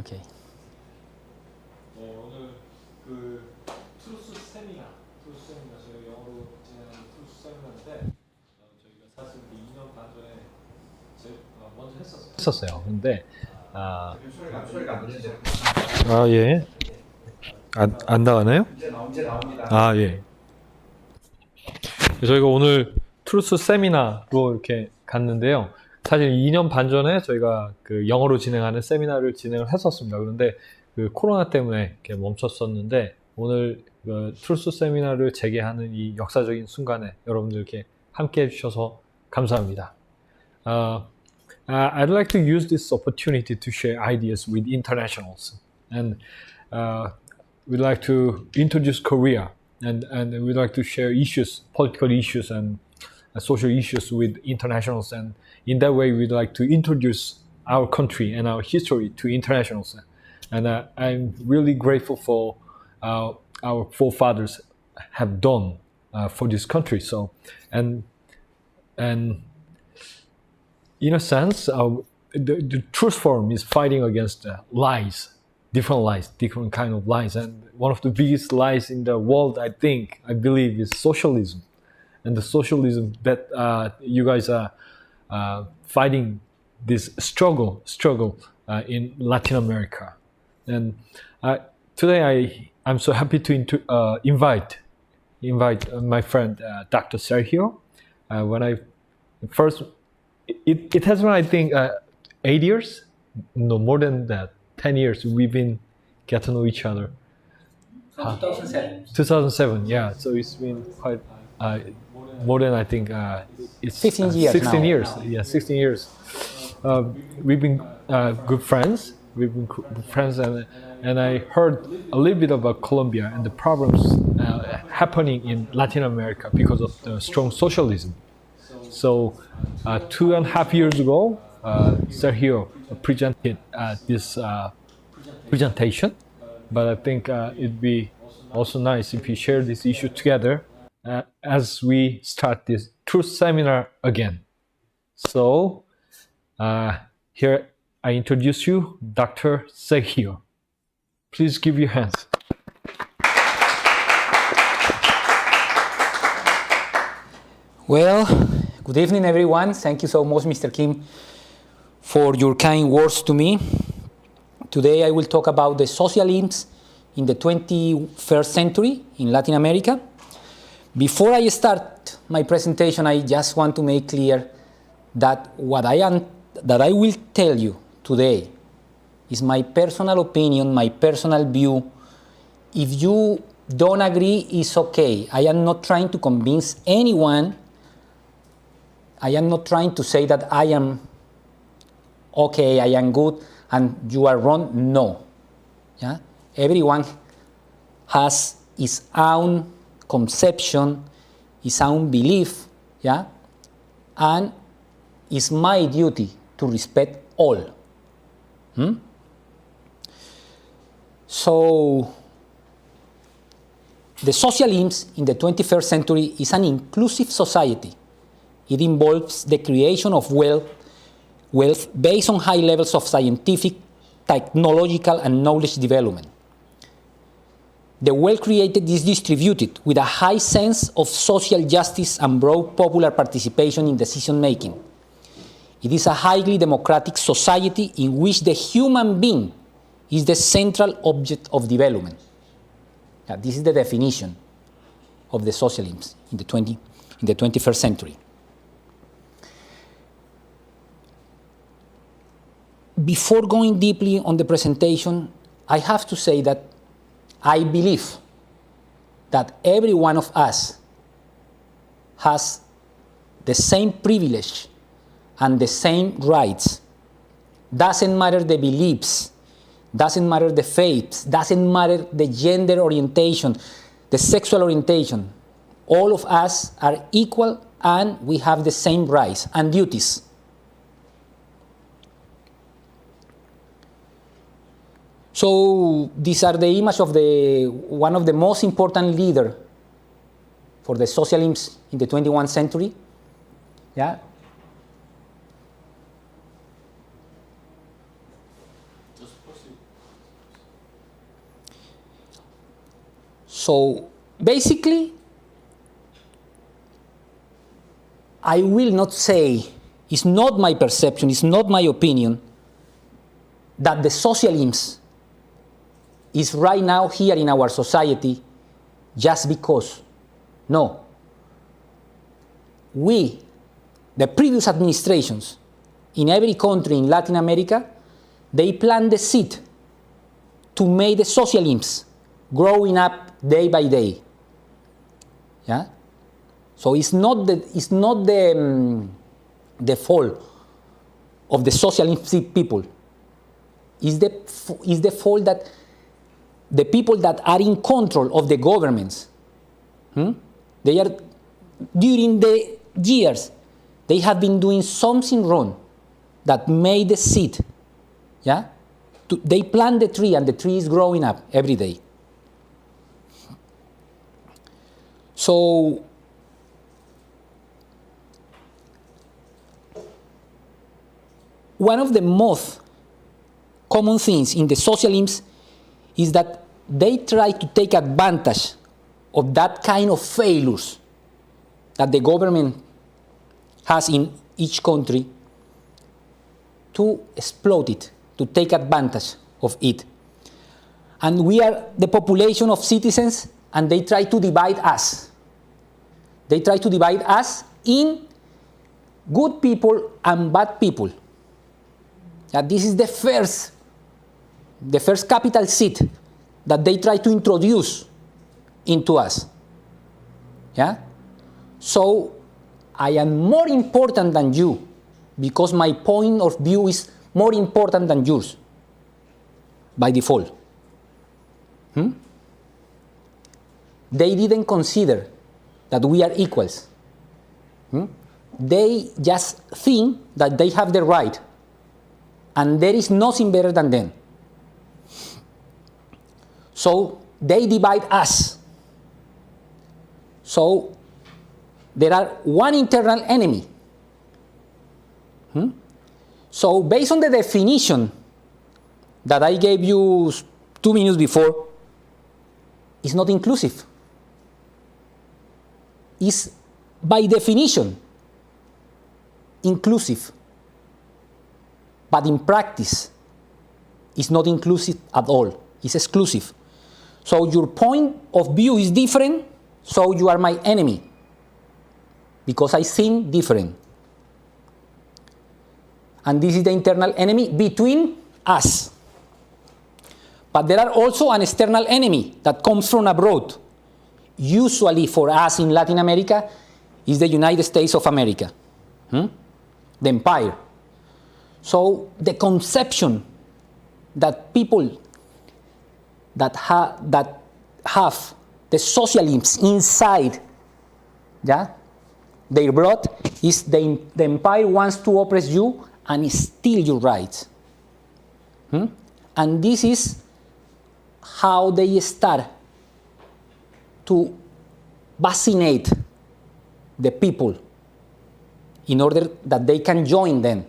오케이. 네, 오늘 그 트루스 세미나 저희가 영어로 진행하는 트루스 세미나인데 저희가 사실 2년 반 전에 먼저 했었어요. 근데 소리가 안 들리죠? 예. 안 나가나요? 이제 나옵니다. 예. 저희가 오늘 트루스 세미나로 이렇게 갔는데요. 사실 2년 반 전에 저희가 그 영어로 진행하는 세미나를 진행을 했었습니다. 그런데 그 코로나 때문에 이렇게 멈췄었는데 오늘 그 트루스 세미나를 재개하는 이 역사적인 순간에 여러분들 이렇게 함께 해주셔서 감사합니다. I'd like to use this opportunity to share ideas with internationals, and we'd like to introduce Korea, and we'd like to share issues, political issues, and social issues with internationals, and in that way we'd like to introduce our country and our history to internationals. And I'm really grateful for our forefathers have done for this country. So, and in a sense, the Trustforum is fighting against lies, different kind of lies. And one of the biggest lies in the world, I believe, is socialism. And the socialism that you guys are fighting this struggle in Latin America. And today I'm so happy to invite my friend Dr. Sergio. When I first, it has been, I think, 8 years, no more than that, 10 years we've been get to know each other. 2007. 2007, yeah. So it's been quite more than, I think, it's 15 years 16 now. years. Yeah, 16 years. We've been good friends. We've been good friends, and I heard a little bit about Colombia and the problems happening in Latin America because of the strong socialism. So 2.5 years ago, Sergio presented this presentation, but I think it'd be also nice if we share this issue together as we start this Truth Seminar again. So here I introduce you, Dr. Sergio. Please give your hands. Well, good evening, everyone. Thank you so much, Mr. Kim, for your kind words to me. Today I will talk about the socialism in the 21st century in Latin America. Before I start my presentation, I just want to make clear that what I will tell you today is my personal opinion, my personal view. If you don't agree, it's okay. I am not trying to convince anyone. I am not trying to say that I am okay, I am good, and you are wrong. No. Yeah? Everyone has his own conception, his own belief, yeah? And it's my duty to respect all. So, the socialism in the 21st century is an inclusive society. It involves the creation of wealth based on high levels of scientific, technological, and knowledge development. The wealth created is distributed with a high sense of social justice and broad popular participation in decision-making. It is a highly democratic society in which the human being is the central object of development. Now, this is the definition of the socialism in the 21st century. Before going deeply on the presentation, I have to say that I believe that every one of us has the same privilege and the same rights. Doesn't matter the beliefs, doesn't matter the faiths, doesn't matter the gender orientation, the sexual orientation. All of us are equal and we have the same rights and duties. So these are the image of one of the most important leader for the socialism in the 21st century. Yeah. So basically, I will not say, it's not my perception, it's not my opinion, that the socialism is right now here in our society just because. No. We, the previous administrations in every country in Latin America, they plant the seed to make the socialism growing up day by day. Yeah? So it's not the fault of the socialist people. It's the fault that the people that are in control of the governments, they are, during the years, they have been doing something wrong that made the seed. Yeah? They plant the tree and the tree is growing up every day. So one of the most common things in the socialism is that they try to take advantage of that kind of failures that the government has in each country to exploit it, to take advantage of it. And we are the population of citizens, and they try to divide us. They try to divide us in good people and bad people. This is the first capital seed that they try to introduce into us. Yeah? So I am more important than you because my point of view is more important than yours by default. They didn't consider that we are equals. They just think that they have the right and there is nothing better than them. So they divide us. So there are one internal enemy. So based on the definition that I gave you 2 minutes before, it's not inclusive. It's by definition inclusive. But in practice, it's not inclusive at all. It's exclusive. So your point of view is different, so you are my enemy. Because I think different. And this is the internal enemy between us. But there are also an external enemy that comes from abroad. Usually for us in Latin America is the United States of America, the empire. So the conception that people that have the socialism inside their blood is the empire wants to oppress you and steal your rights. And this is how they start to vaccinate the people in order that they can join them.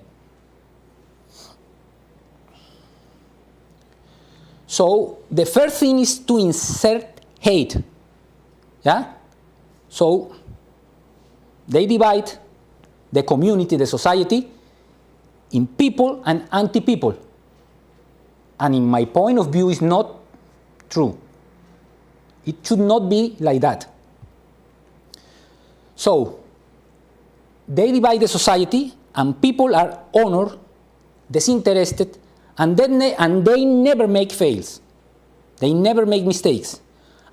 So the first thing is to insert hate. Yeah? So they divide the community, the society, in people and anti-people. And in my point of view, it's not true. It should not be like that. So they divide the society, and people are honored, disinterested, and they never make fails. They never make mistakes.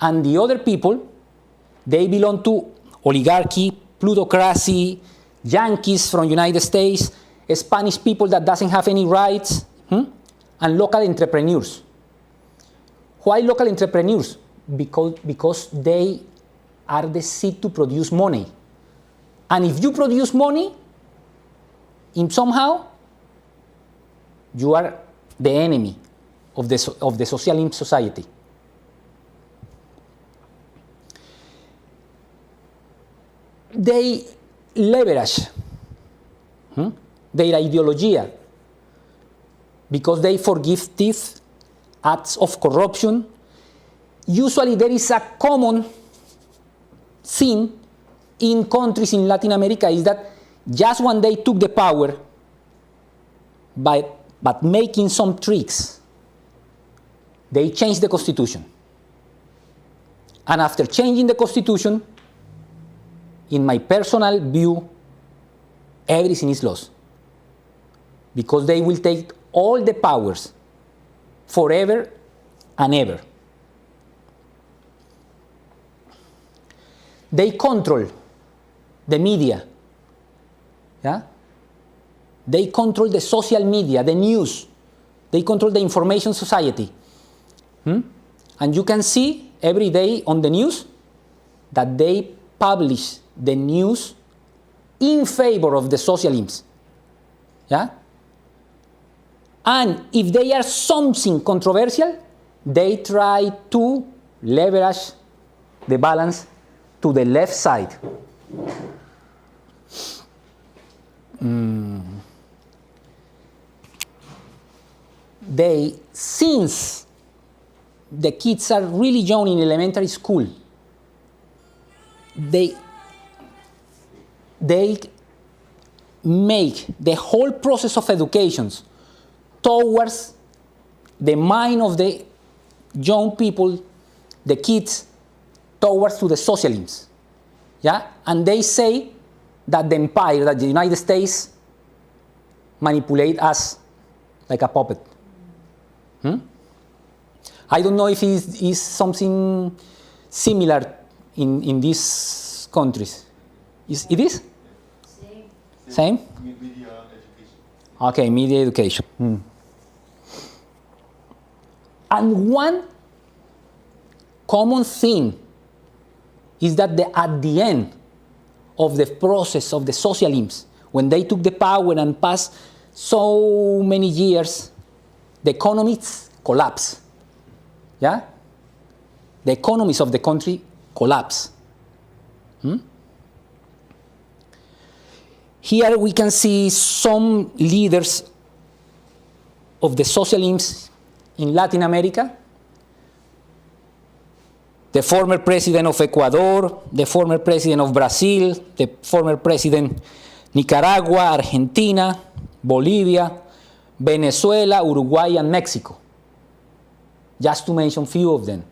And the other people, they belong to oligarchy, plutocracy, Yankees from United States, Spanish people that doesn't have any rights, and local entrepreneurs. Why local entrepreneurs? Because they are the seed to produce money. And if you produce money, in somehow, you are the enemy of the socialist society. They leverage their ideology because they forgive thieves, acts of corruption, usually there is a common thing in countries in Latin America is that just when they took the power, but making some tricks, they changed the constitution. And after changing the constitution, in my personal view, everything is lost. Because they will take all the powers forever and ever. They control the media. Yeah? They control the social media, the news. They control the information society. And you can see every day on the news that they publish the news in favor of the socialism. Yeah? And if they are something controversial, they try to leverage the balance to the left side. Since the kids are really young in elementary school, they make the whole process of education towards the mind of the young people, the kids, towards to the socialism. Yeah? And they say that the empire, that the United States manipulate us like a puppet. I don't know if it is something similar in these countries. It is? Same? Media education. Okay, media education. And one common thing is that at the end of the process of the socialism, when they took the power and passed so many years, the economies collapsed. Yeah? The economies of the country collapsed. Here we can see some leaders of the socialism in Latin America. The former president of Ecuador, the former president of Brazil, the former president Nicaragua, Argentina, Bolivia, Venezuela, Uruguay, and Mexico. Just to mention a few of them.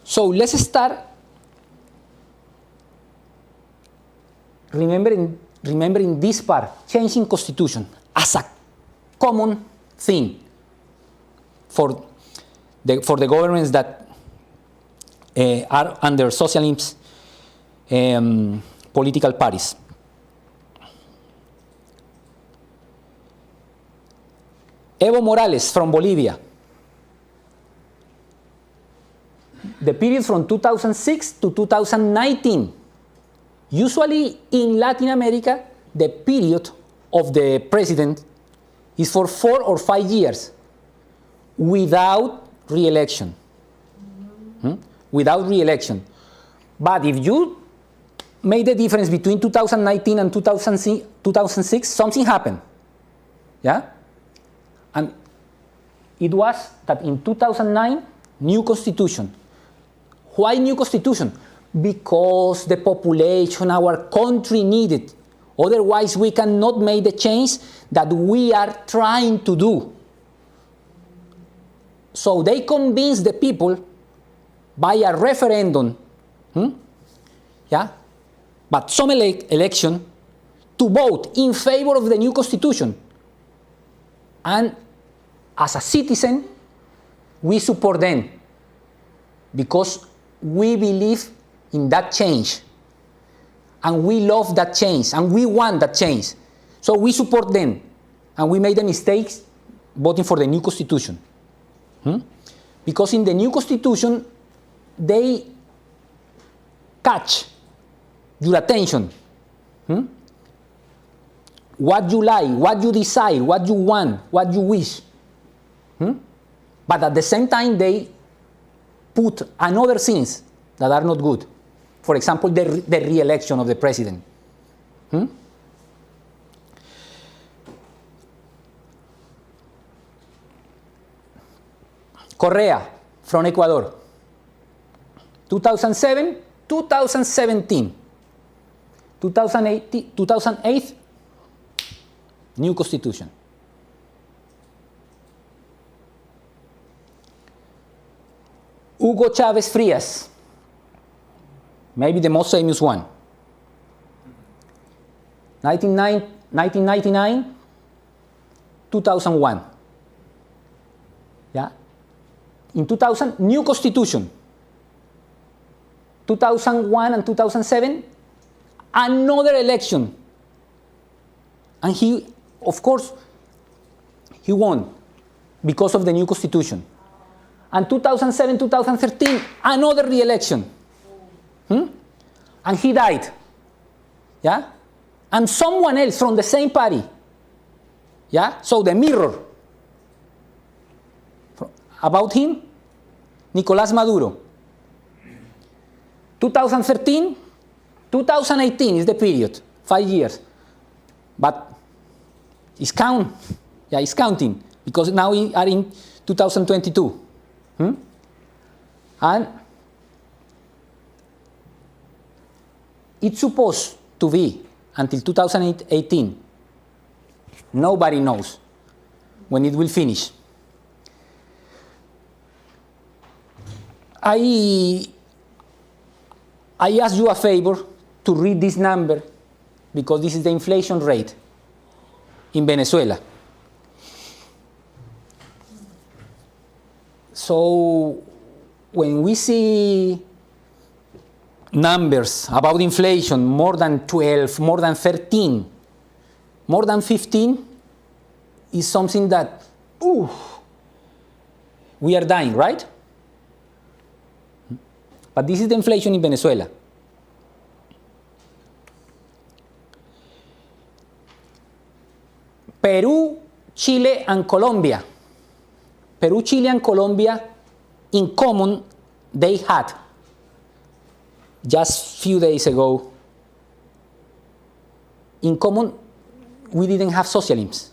So let's start remembering this part, changing constitution, as a common thing for the governments that are under socialist political parties. Evo Morales from Bolivia. The period from 2006 to 2019. Usually in Latin America, the period of the president is for 4 or 5 years without re-election. Without re-election. But if you made the difference between 2019 and 2006, something happened. Yeah? And it was that in 2009, new constitution. Why new constitution? Because the population, our country needed. Otherwise, we cannot make the change that we are trying to do. So they convinced the people by a referendum, yeah, but some election, to vote in favor of the new constitution. And as a citizen, we support them because we believe in that change. And we love that change, and we want that change. So we support them, and we made the mistakes voting for the new constitution. Because in the new constitution, they catch your attention. What you like, what you desire, what you want, what you wish. But at the same time, they put another things that are not good. For example, the re-election of the president. Correa from Ecuador. 2007, 2017. 2008, new constitution. Hugo Chavez Frias, maybe the most famous one. 1999, 2001. Yeah? In 2000, new constitution. 2001 and 2007, another election. And he, of course, he won because of the new constitution. And 2007, 2013, another re-election. And he died. Yeah? And someone else from the same party. Yeah? So the mirror about him, Nicolás Maduro. 2013, 2018 is the period, 5 years. But it's counting, because now we are in 2022. And it's supposed to be until 2018. Nobody knows when it will finish. I ask you a favor to read this number, because this is the inflation rate in Venezuela. So when we see numbers about inflation, more than 12, more than 13, more than 15, is something that, we are dying, right? But this is the inflation in Venezuela. Peru, Chile, and Colombia. Peru, Chile, and Colombia, in common, they had, just few days ago, in common, we didn't have socialism.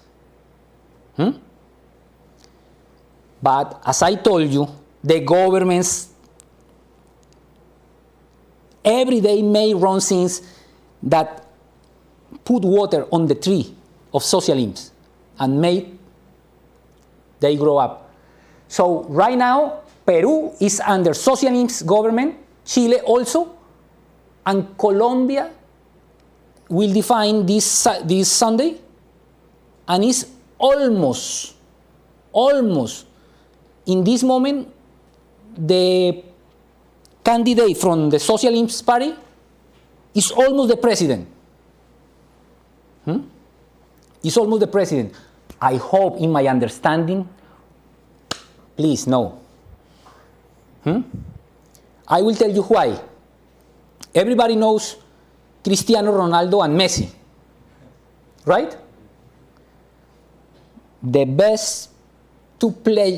But as I told you, the governments every day may run things that put water on the tree of socialism and made they grow up. So right now, Peru is under socialist government, Chile also, and Colombia will define this Sunday, and is almost in this moment the candidate from the Socialist Party is almost the president. Is almost the president. I hope, in my understanding, please no. I will tell you why. Everybody knows Cristiano Ronaldo and Messi, right? The best two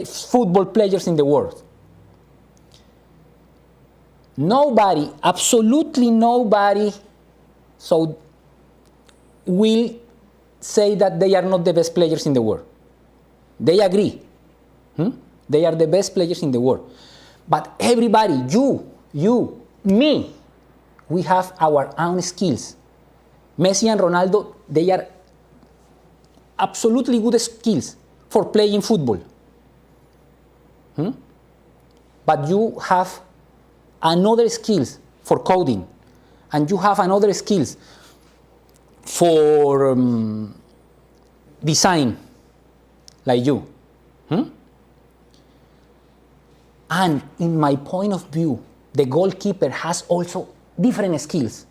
football players in the world. Nobody, absolutely nobody, so will say that they are not the best players in the world. They agree. They are the best players in the world. But everybody, you, me, we have our own skills. Messi and Ronaldo, they are absolutely good skills for playing football. But you have another skills for coding, and you have another skills for design, like you. And in my point of view, the goalkeeper has also different skills.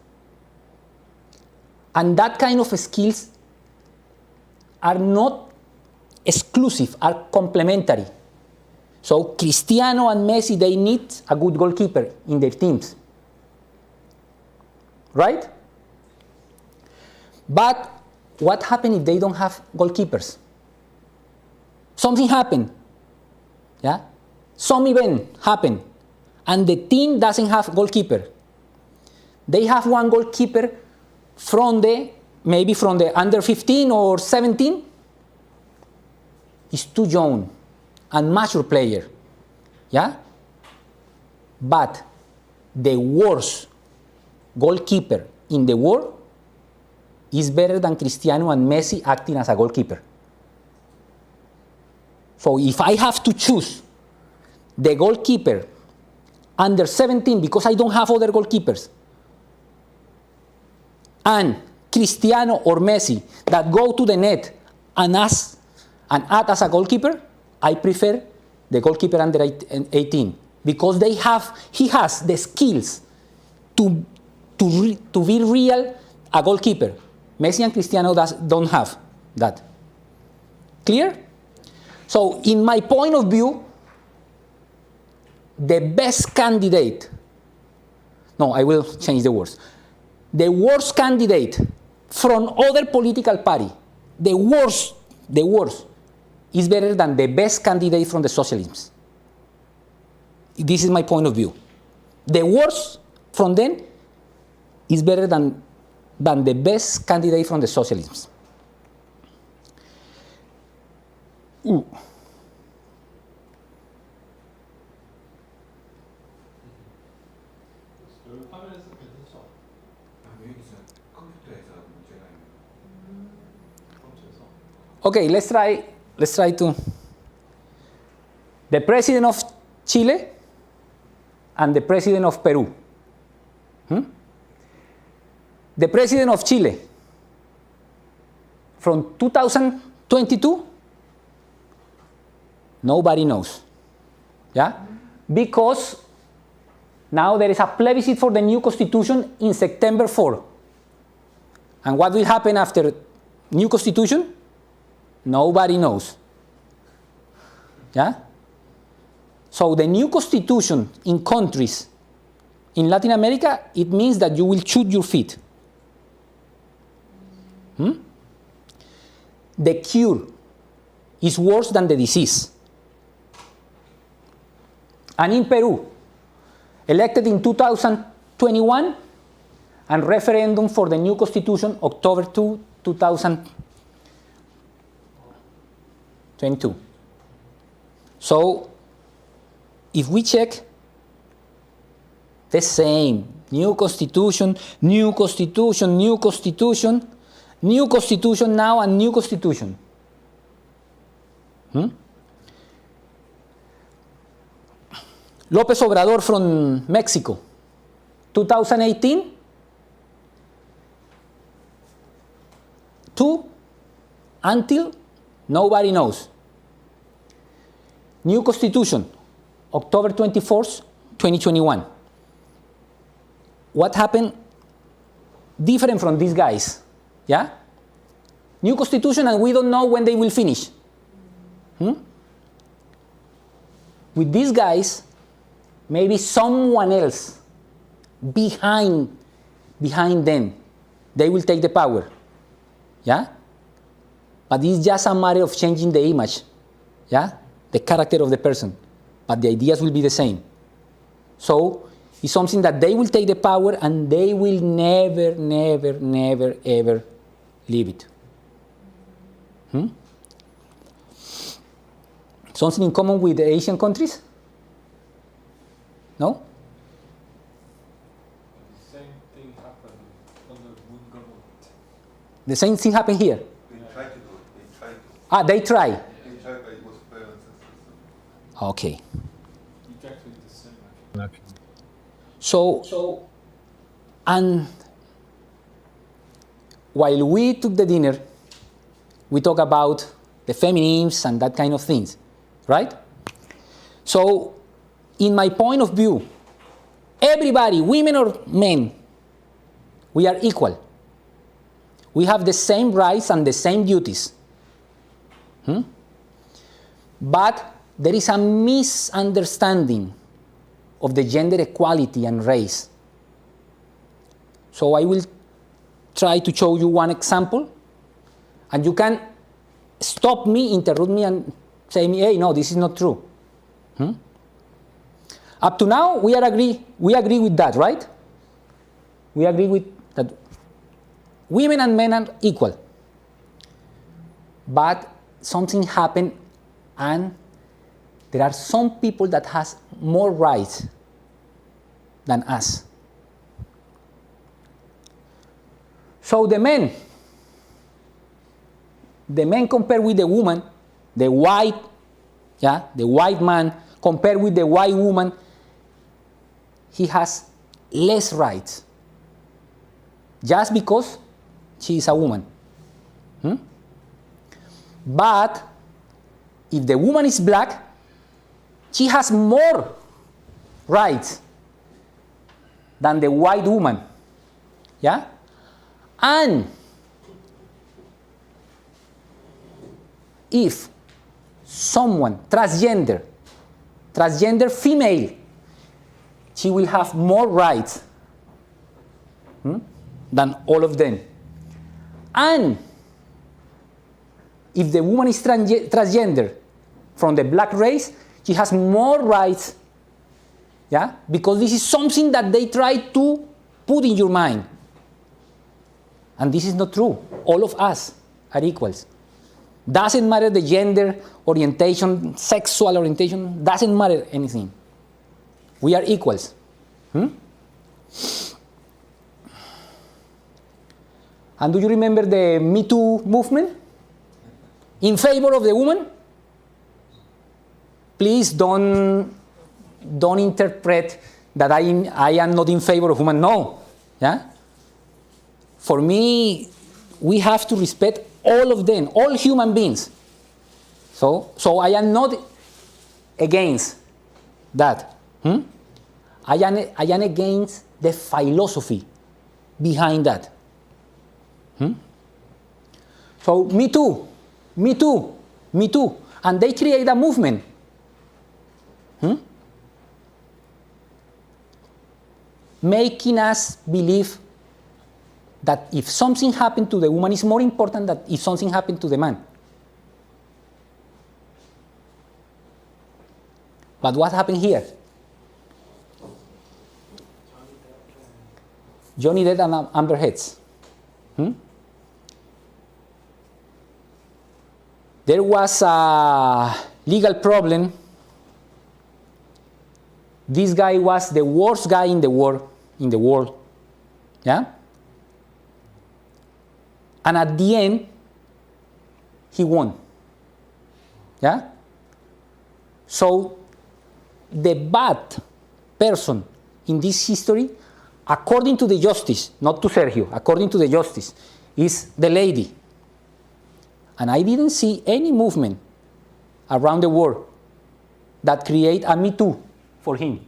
And that kind of skills are not exclusive, are complementary. So Cristiano and Messi, they need a good goalkeeper in their teams. Right? But what happens if they don't have goalkeepers? Something happened. Yeah? Some event happened, and the team doesn't have goalkeeper. They have one goalkeeper maybe from the under 15 or 17. He's too young and mature player. Yeah? But the worst goalkeeper in the world is better than Cristiano and Messi acting as a goalkeeper. So if I have to choose the goalkeeper under 17 because I don't have other goalkeepers, and Cristiano or Messi that go to the net and act as a goalkeeper, I prefer the goalkeeper under 18 because he has the skills to be real a goalkeeper. Messi and Cristiano don't have that. Clear? So in my point of view, the best candidate, no, I will change the words. The worst candidate from other political party, the worst, is better than the best candidate from the socialists. This is my point of view. The worst from them is better than the best candidate from the socialists. Ooh. Okay, let's try to. The president of Chile and the president of Peru. The president of Chile from 2022, nobody knows. Yeah? Because now there is a plebiscite for the new constitution in September 4. And what will happen after new constitution? Nobody knows. Yeah? So the new constitution in countries in Latin America, it means that you will shoot your feet. The cure is worse than the disease. And in Peru, elected in 2021, and referendum for the new constitution October 2, 2022. So, if we check the same, new constitution, new constitution, new constitution, new constitution now and new constitution. López Obrador from Mexico, 2018 to until nobody knows. New constitution, October 24th, 2021. What happened different from these guys? Yeah? New constitution and we don't know when they will finish. With these guys, maybe someone else behind them, they will take the power. Yeah? But it's just a matter of changing the image. Yeah? The character of the person. But the ideas will be the same. So, it's something that they will take the power and they will never, never, never, ever leave it. Something in common with the Asian countries? No? The same thing happened under Moon government. The same thing happened here? They tried to do it. They try. They tried, but it was very unsuccessful. Okay. Exactly the same. Actually. So, and while we took the dinner, we talk about the feminisms and that kind of things, right? So, in my point of view, everybody, women or men, we are equal. We have the same rights and the same duties. But there is a misunderstanding of the gender equality and race. So I will try to show you one example, and you can stop me, interrupt me, and say me, hey, no, this is not true. Up to now, we agree with that, right? We agree with that women and men are equal. But something happened, and there are some people that has more rights than us. So the men compared with the woman, the white man compared with the white woman, he has less rights just because she is a woman. But if the woman is black, she has more rights than the white woman. Yeah? And if someone transgender female, she will have more rights than all of them. And if the woman is transgender from the black race, she has more rights, yeah? Because this is something that they try to put in your mind. And this is not true. All of us are equals. Doesn't matter the gender orientation, sexual orientation, doesn't matter anything. We are equals. And do you remember the Me Too movement? In favor of the woman? Please don't interpret that I am not in favor of women. No. Yeah? For me, we have to respect all of them, all human beings. So I am not against that. I am against the philosophy behind that. So me too. And they create a movement. Making us believe that if something happened to the woman is more important than if something happened to the man. But what happened here? Johnny Depp and Amber Heards. There was a legal problem. This guy was the worst guy in the world. Yeah? And at the end, he won. Yeah? So the bad person in this history, according to the justice, not to Sergio, according to the justice, is the lady. And I didn't see any movement around the world that create a Me Too for him.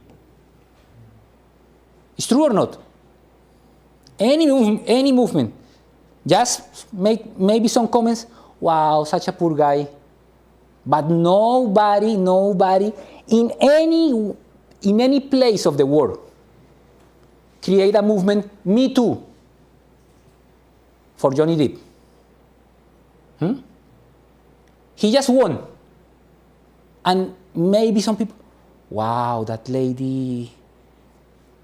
It's true or not? Any movement. Just make maybe some comments, wow, such a poor guy. But nobody in any place of the world create a movement, Me Too, for Johnny Depp. He just won. And maybe some people, wow, that lady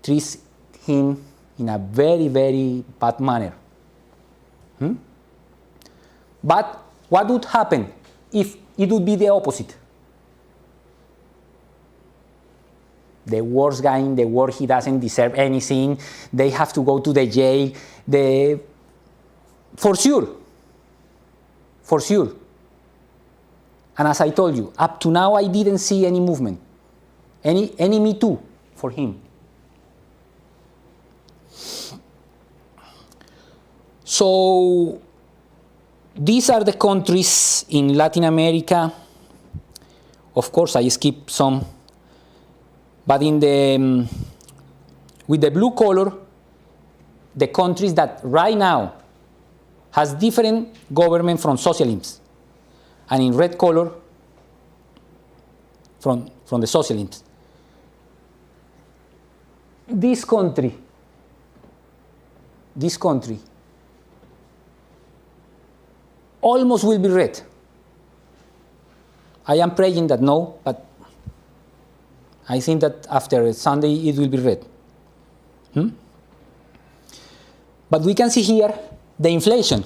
treats him in a very, very bad manner. But what would happen if it would be the opposite? The worst guy in the world, he doesn't deserve anything. They have to go to the jail. For sure. And as I told you, up to now I didn't see any movement, any Me Too for him. So these are the countries in Latin America. Of course, I skipped some, but with the blue color, the countries that right now has different government from socialism, and in red color from the socialism. This country almost will be red. I am praying that no, but I think that after Sunday it will be red. But we can see here the inflation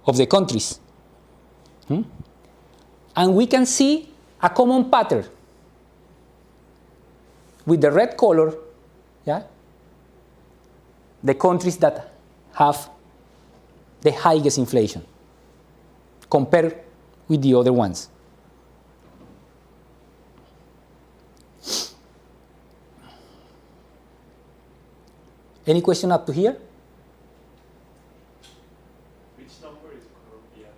of the countries. And we can see a common pattern with the red color, yeah, the countries that have the highest inflation compared with the other ones. Any question up to here? Which number is Colombia?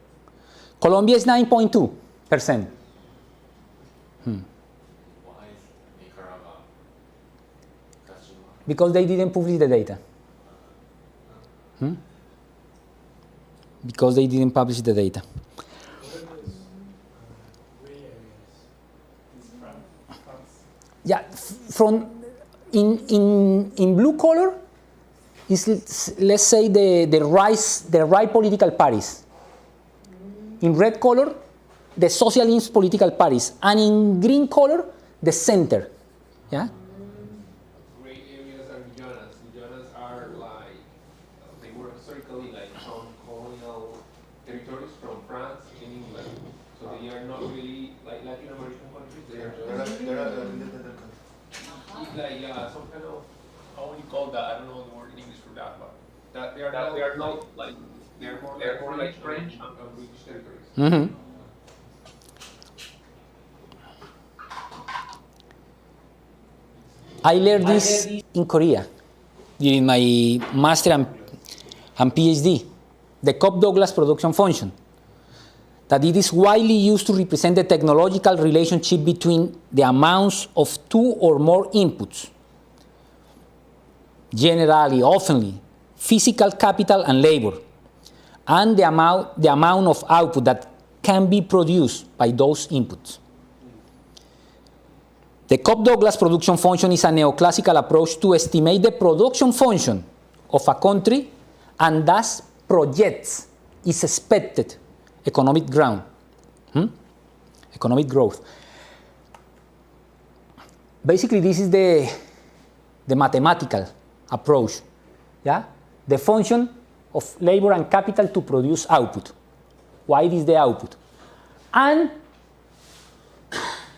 Colombia is 9.2%. Why is Nicaragua? Because they didn't publish the data. Because they didn't publish the data. Yeah, from in blue color is, let's say, the right political parties. In red color, the socialist political parties, and in green color, the center. Yeah. Gray areas are Guyanas. Guyanas are like, they were historically like some colonial territories from France and England. So they are not really like Latin American countries. They are just like some kind of, how would you call that? I don't know the word in English for that, but that they are not like they're more like French and British territories. Mm-hmm. I learned this in Korea during my master and PhD, the Cobb-Douglas production function, that it is widely used to represent the technological relationship between the amounts of two or more inputs, generally, oftenly, physical capital and labor, and the amount of output that can be produced by those inputs. The Cobb-Douglas production function is a neoclassical approach to estimate the production function of a country and thus projects its expected economic growth. Economic growth. Basically, this is the mathematical approach. Yeah? The function of labor and capital to produce output. Y is the output. And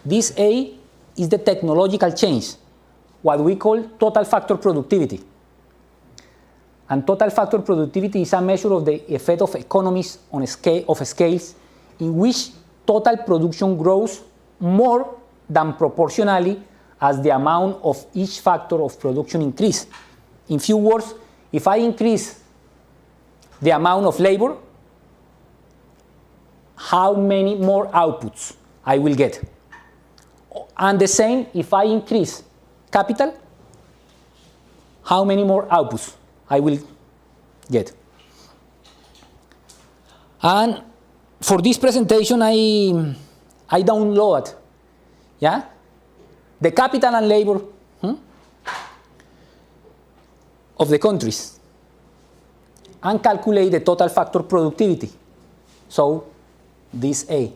this A is the technological change, what we call total factor productivity. And total factor productivity is a measure of the effect of economies on scales in which total production grows more than proportionally as the amount of each factor of production increase. In few words, if I increase the amount of labor, how many more outputs I will get. And the same, if I increase capital, how many more outputs I will get. And for this presentation, I download, yeah, the capital and labor of the countries and calculate the total factor productivity. So this A.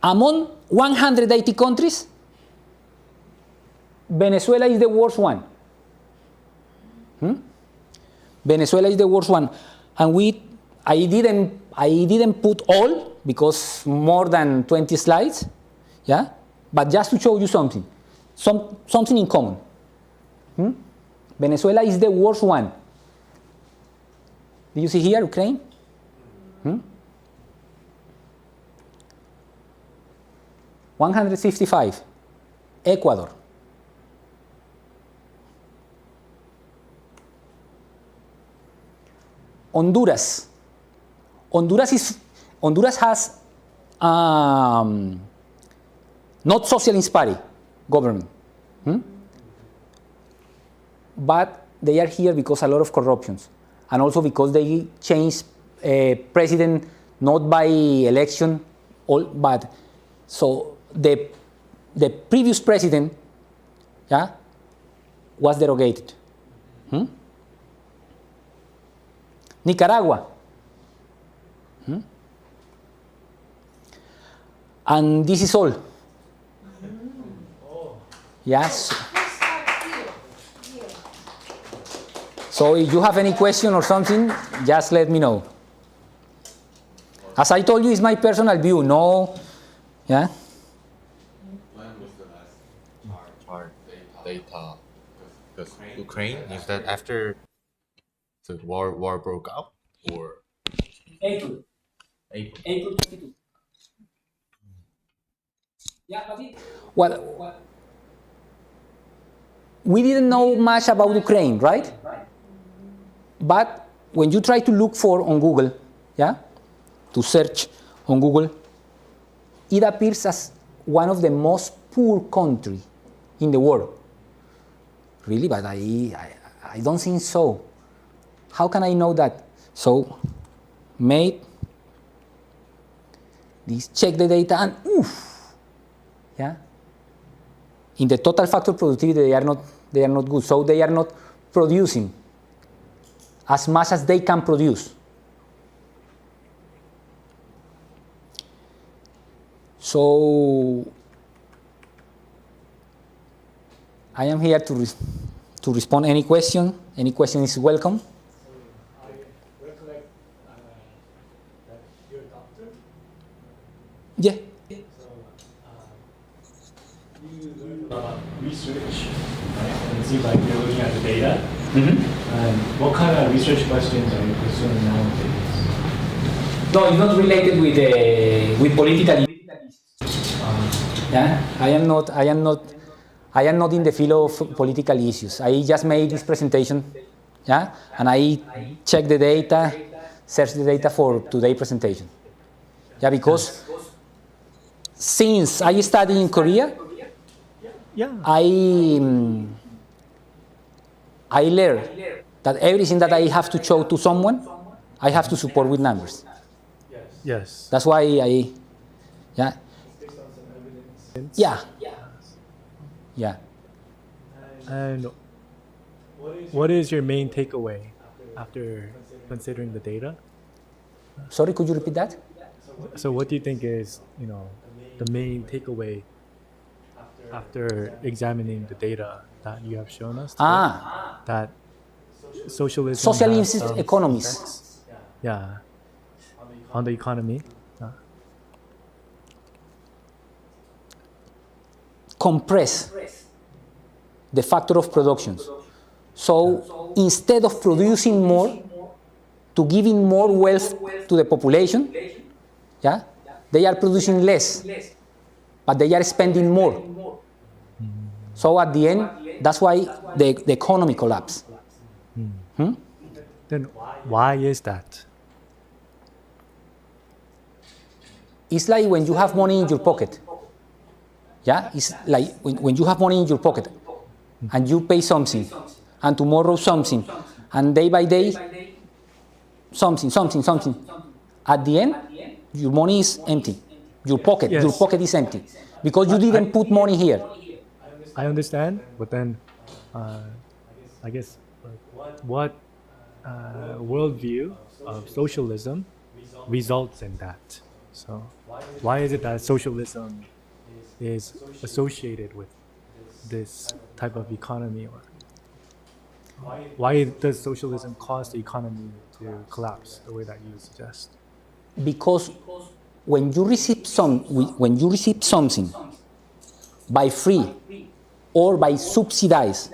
Among 180 countries, Venezuela is the worst one. Venezuela is the worst one, and I didn't put all because more than 20 slides, yeah. But just to show you something in common. Venezuela is the worst one. Do you see here, Ukraine? 155. Ecuador. Honduras. Honduras has not socialist party government, but they are here because a lot of corruptions, and also because they changed president not by election, but so the previous president, yeah, was derogated. Nicaragua. And this is all. Yes. So if you have any question or something, just let me know. As I told you, it's my personal view. No, yeah. When was the last Hard data. Because Ukraine, is that after the war broke out or April. April? April 22. Yeah, well, we didn't know much about Ukraine, right? But when you try to look for on Google, yeah, to search on Google, it appears as one of the most poor countries in the world. Really, but I don't think so. How can I know that? So, made this, check the data, and oof, yeah. In the total factor productivity, they are not good. So they are not producing as much as they can produce. So I am here to respond any question. Any question is welcome. I recollect that you're a doctor. Yeah. So you learned about research, right? And it seems like you're looking at the data. And what kind of research questions are you pursuing nowadays? No, it's not related with political issues. Yeah, I am not in the field of political issues. I just made this presentation, yeah, and I check the data, search the data for today's presentation. Yeah, because since I studied in Korea, I learned that everything that I have to show to someone, I have to support with numbers. Yes. That's why yeah. Based on some evidence. Yeah. Yeah. And what is your main takeaway after considering the data? Sorry, could you repeat that? So what do you think is, the main takeaway after examining the data that you have shown us today, that socialism has Socialist some economies. effects, on the economy? Compress the factor of production. So instead of producing more, to giving more wealth to the population, yeah, they are producing less, but they are spending more. So at the end, that's why the economy collapsed. Then why is that? It's like when you have money in your pocket. Yeah, it's like when you have money in your pocket and you pay something, and tomorrow something, and day by day something. At the end, your money is empty. Your pocket is empty because you didn't put money here. I understand, but then I guess what worldview of socialism results in that? So why is it that socialism is associated with this type of economy? Or why does socialism cause the economy to collapse the way that you suggest? Because when you receive something by free or by subsidized,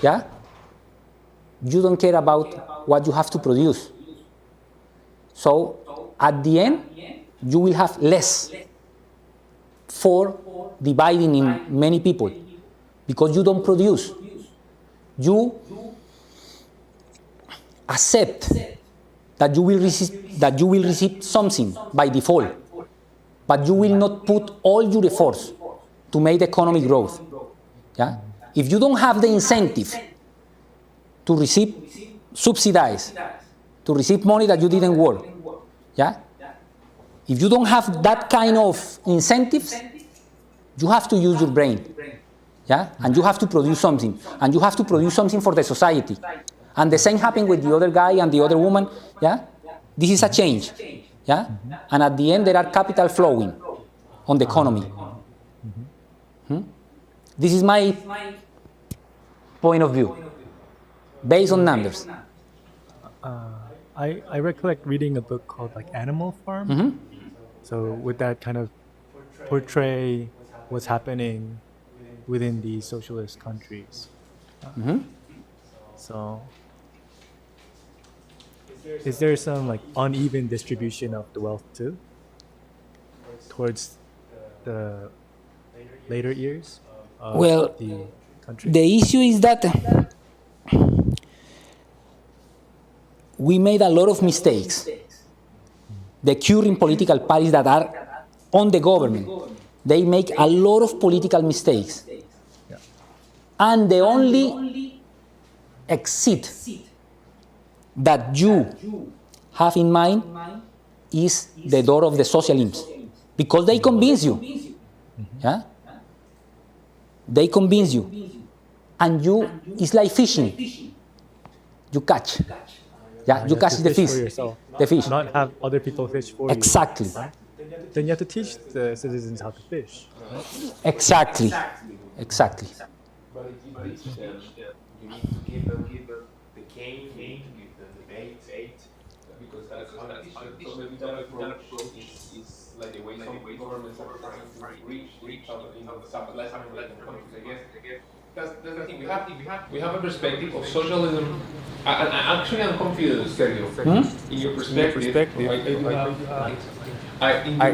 yeah, you don't care about what you have to produce. So at the end, you will have less for dividing in many people because you don't produce. You accept that you will receive something by default, but you will not put all your efforts to make the economy growth. Yeah? If you don't have the incentive to receive subsidized, to receive money that you didn't work, yeah? If you don't have that kind of incentives, you have to use your brain, yeah? And you have to produce something, and you have to produce something for the society. And the same happened with the other guy and the other woman, yeah? This is a change, yeah? And at the end, there are capital flowing on the economy. This is my point of view, based on numbers. I recollect reading a book called like Animal Farm. Mm-hmm. So would that kind of portray what's happening within the socialist countries? Mm-hmm. So is there some like uneven distribution of the wealth too towards the later years of Well, the country? the issue is that we made a lot of mistakes. The current political parties that are on the government, they make a lot of political mistakes. And the only exit that you have in mind is the door of the socialism, because they convince you. Yeah? They convince you. And you, it's like fishing. You catch. Yeah, you have catch to the fish fish. for yourself, The fish. not have other people fish for Exactly. you. Then you have to teach the citizens how to fish. Exactly. Exactly. But if you teach them, you need to give them the cane, you need to give them the bait, because that's competition. So maybe that approach is like the way some governments are trying to reach out in the South American countries, I guess. That's the thing. We have a perspective of socialism. Actually, I'm confused, Sergio. In your perspective,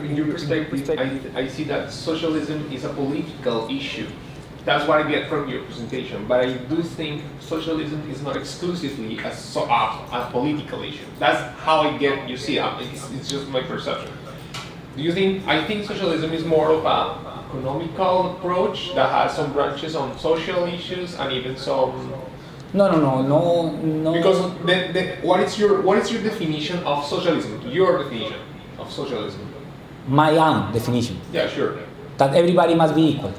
in your perspective, I see that socialism is a political issue. That's what I get from your presentation. But I do think socialism is not exclusively a political issue. That's how I get. You see, it's just my perception. Do you think? I think socialism is more of a economical approach that has some branches on social issues and even some. No. Because what is your definition of socialism? Your definition of socialism? My own definition. Yeah, sure. That everybody must be equal.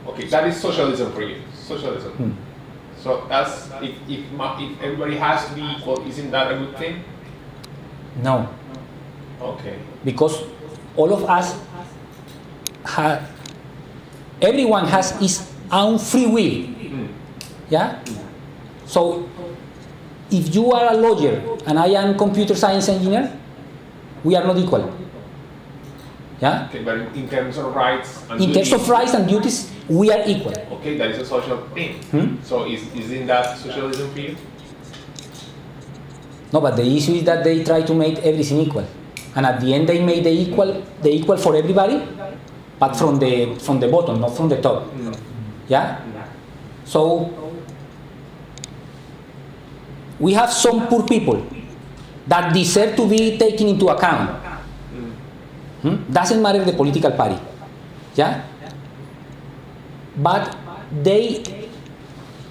Okay, that is socialism for you. Socialism. So that's if everybody has to be equal, isn't that a good thing? No. Okay. Because all of us everyone has his own free will. Yeah? So if you are a lawyer and I am computer science engineer, we are not equal. Yeah? Okay, but in terms of rights and In terms duties, of rights and duties, we are equal. okay, that is a social thing. So isn't that socialism for you? No, but the issue is that they try to make everything equal. And at the end they made the equal for everybody, but from the bottom, not from the top. Yeah? So we have some poor people that deserve to be taken into account. Doesn't matter the political party. Yeah? But they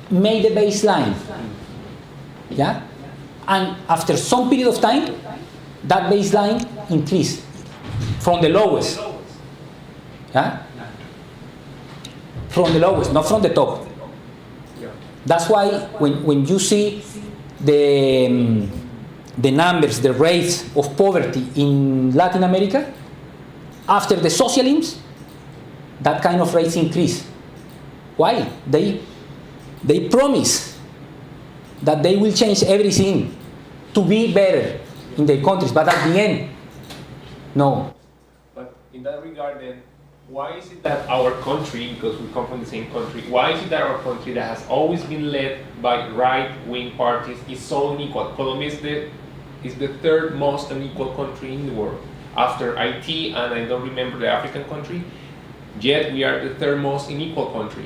made the baseline. Yeah? And after some period of time, that baseline increased from the lowest. Yeah? From the lowest, not from the top. That's why when you see the numbers, the rates of poverty in Latin America, after the socialism, that kind of rates increase. Why? They promise that they will change everything to be better in their countries, but at the end, no. But in that regard then, why is it that our country, because we come from the same country, why is it that our country that has always been led by right-wing parties is so unequal? Colombia is the third most unequal country in the world, after Haiti and I don't remember the African country, yet we are the third most unequal country.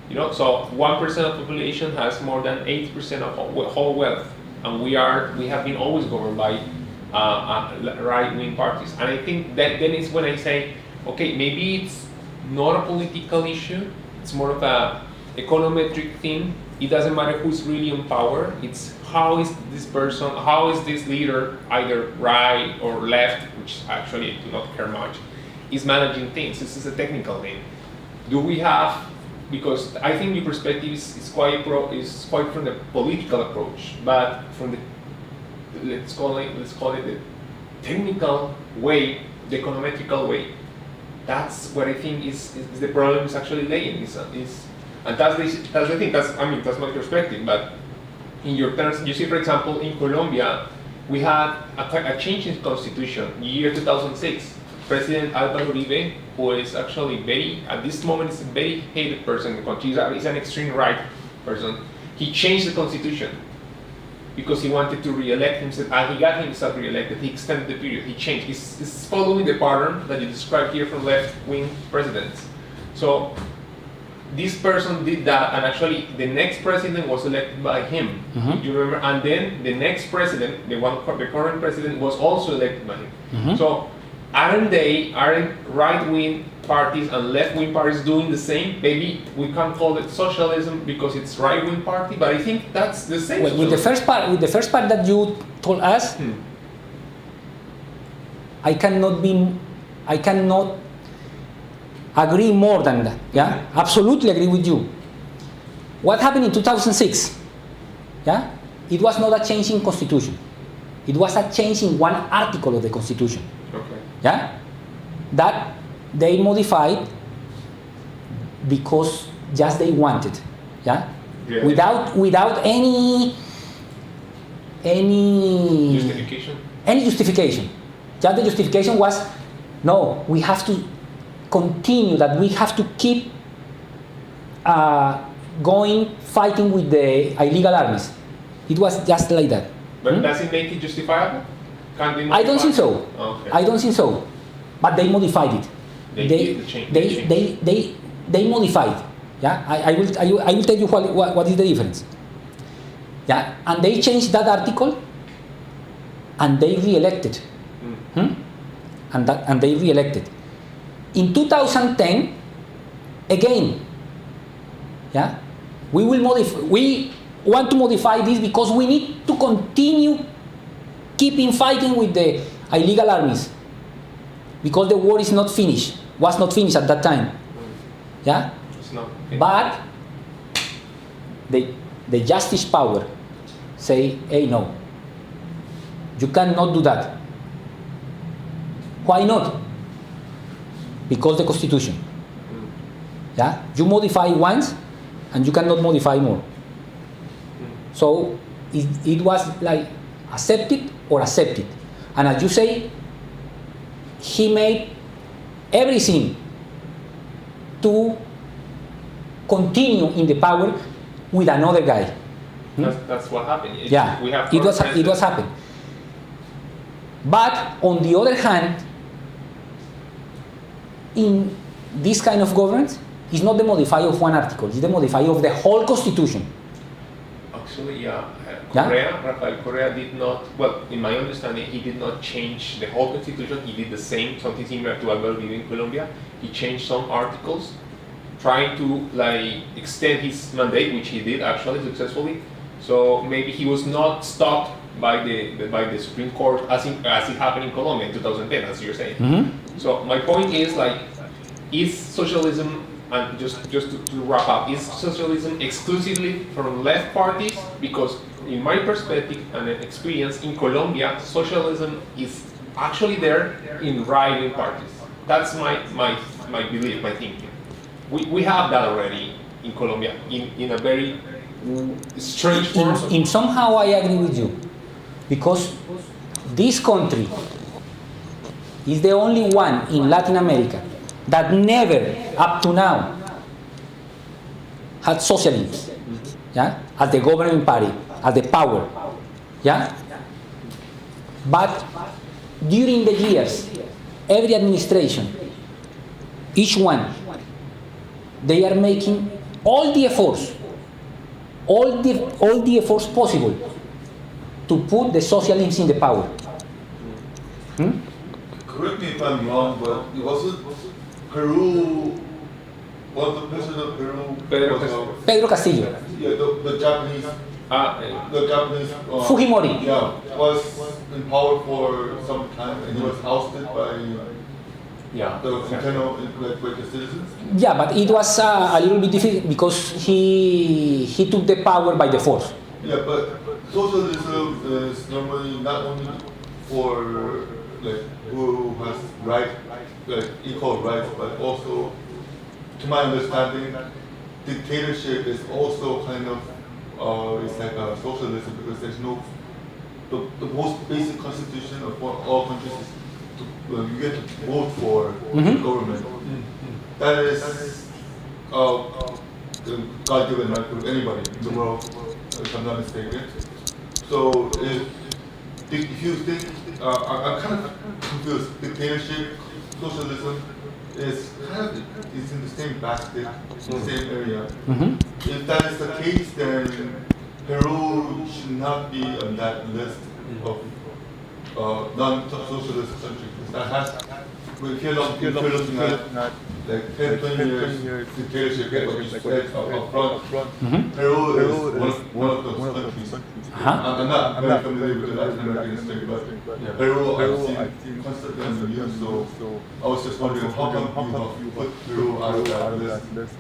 You know, so 1% of the population has more than 80% of whole wealth, and we have been always governed by right-wing parties. And I think that then is when I say, okay, maybe it's not a political issue, it's more of a econometric thing. It doesn't matter who's really in power, it's how is this person, how is this leader, either right or left, which actually I do not care much, is managing things. This is a technical thing. Do we have, because I think your perspective is quite from the political approach, but from the let's call it the technical way, the econometrical way. That's what I think is the problem is actually laying. And that's the thing. That's my perspective. But in your terms, you see, for example, in Colombia, we had a change in constitution, year 2006. President Álvaro Uribe, who is actually at this moment, is a very hated person in the country. He's an extreme right person. He changed the constitution because he wanted to re-elect himself, and he got himself re-elected. He extended the period. He changed. He's following the pattern that you described here from left-wing presidents. So this person did that, and actually the next president was elected by him. You remember? And then the next president, the current president, was also elected by him. So aren't right-wing parties and left-wing parties doing the same? Maybe we can't call it socialism because it's right-wing party, but I think that's the same. Well, with the first part that you told us, I cannot agree more than that. Yeah, absolutely agree with you. What happened in 2006? Yeah, it was not a change in constitution. It was a change in one article of the constitution. Okay. Yeah, that they modified because just they wanted. Yeah, Really? without any Justification? any justification. Just the justification was, no, we have to continue, that we have to keep fighting with the illegal armies. It was just like that. But does it make it justifiable? Can they I don't think modify? so. Okay. I don't think so. But they modified it. They did the change. They modified. Yeah, I will tell you what is the difference. Yeah, and they changed that article, and they re-elected. And they re-elected. In 2010, again, yeah, we want to modify this because we need to continue keeping fighting with the illegal armies because the war was not finished at that time. Yeah, It's not. Okay. but the justice power say, hey, no, you cannot do that. Why not? Because the constitution. Yeah, you modify once and you cannot modify more. So it was like accepted or accepted. And as you say, he made everything to continue in the power with another guy. That's what happened. Yeah, We have it was happened. But on the other hand, in this kind of governance, it's not the modify of one article, it's the modify of the whole constitution. Actually, yeah. Yeah? Rafael Correa did not, well, in my understanding, he did not change the whole constitution. He did the same, something similar to Álvaro Uribe in Colombia. He changed some articles, trying to extend his mandate, which he did actually successfully. So maybe he was not stopped by the Supreme Court as it happened in Colombia in 2010, as you're saying. So my point is is socialism, and just to wrap up, is socialism exclusively from left parties? Because in my perspective and experience in Colombia, socialism is actually there in right-wing parties. That's my belief, my thinking. We have that already in Colombia in a very strange form. In somehow I agree with you, because this country is the only one in Latin America that never, up to now, had socialism, yeah, as the governing party, as the power, yeah. But during the years, every administration, each one, they are making all the efforts possible to put the socialists in the power. Correct me if I'm wrong, but it wasn't Peru, was the president of Peru? Pedro Castillo. Yeah, the Japanese, Fujimori. Yeah, was in power for some time and he was ousted by the internal citizens. Yeah, but it was a little bit difficult because he took the power by the force. Yeah, but socialism is normally not only for who has equal rights, but also, to my understanding, dictatorship is also kind of it's like a socialism because there's no the most basic constitution of all countries is you get to vote for the government. That is God-given right for anybody in the world, if I'm not mistaken. So if you think, I'm kind of confused. Dictatorship, socialism is kind of it's in the same basket, in the same area. If that is the case, then Peru should not be on that list of non-socialist countries. That has, if you're looking at like 10, 20 years dictatorship, like you said up front, Peru is one of those countries. I'm not very familiar with the Latin American history, but Peru I've seen constantly on the news, so I was just wondering how come you put Peru out of that list?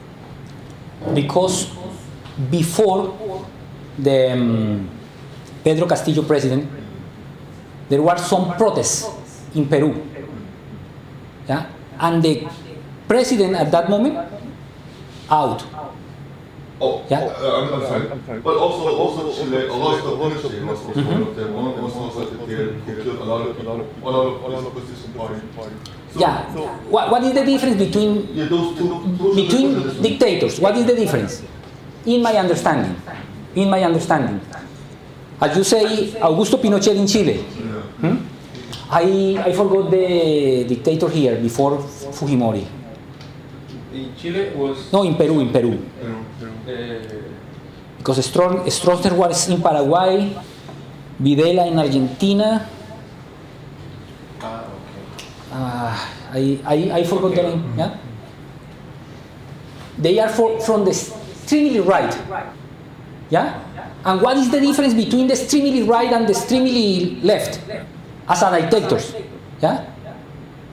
Because before the Pedro Castillo president, there were some protests in Peru. Yeah? And the president at that moment, out. Oh, yeah? I'm sorry. But also Chile, Augusto Pinochet was one of them. One was a dictator who killed a lot of people, a lot of opposition party. So, Yeah. What is the difference between those two between dictators? What is the difference? In my understanding, as you say, Augusto Pinochet in Chile. I forgot the dictator here before Fujimori. In Chile was No, in Peru. Because Stroessner was in Paraguay, Videla in Argentina. I forgot the name. Yeah? They are from the extremely right. Yeah? And what is the difference between the extremely right and the extremely left as a dictators? Yeah?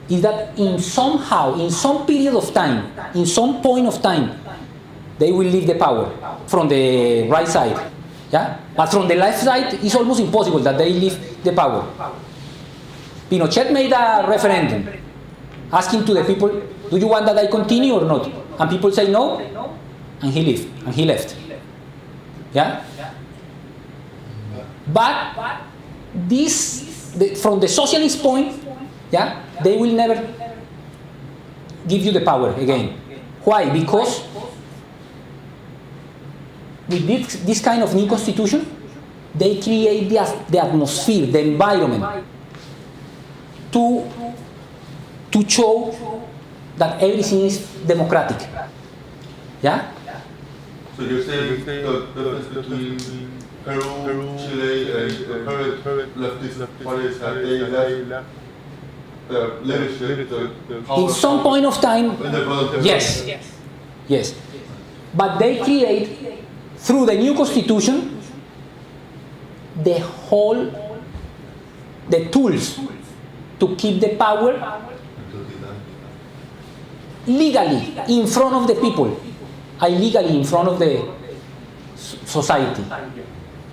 Is that in some period of time, in some point of time, they will leave the power from the right side. Yeah? But from the left side, it's almost impossible that they leave the power. Pinochet made a referendum asking to the people, do you want that I continue or not? And people say no, and he left. Yeah? But from the socialist point, yeah, they will never give you the power again. Why? Because with this kind of new constitution, they create the atmosphere, the environment to show that everything is democratic. Yeah? So you're saying the difference between Peru, Chile, and the current leftist parties that they left the leadership, the power. In some point of time, yes. Yes. But they create, through the new constitution, the tools to keep the power legally in front of the people, illegally in front of the society.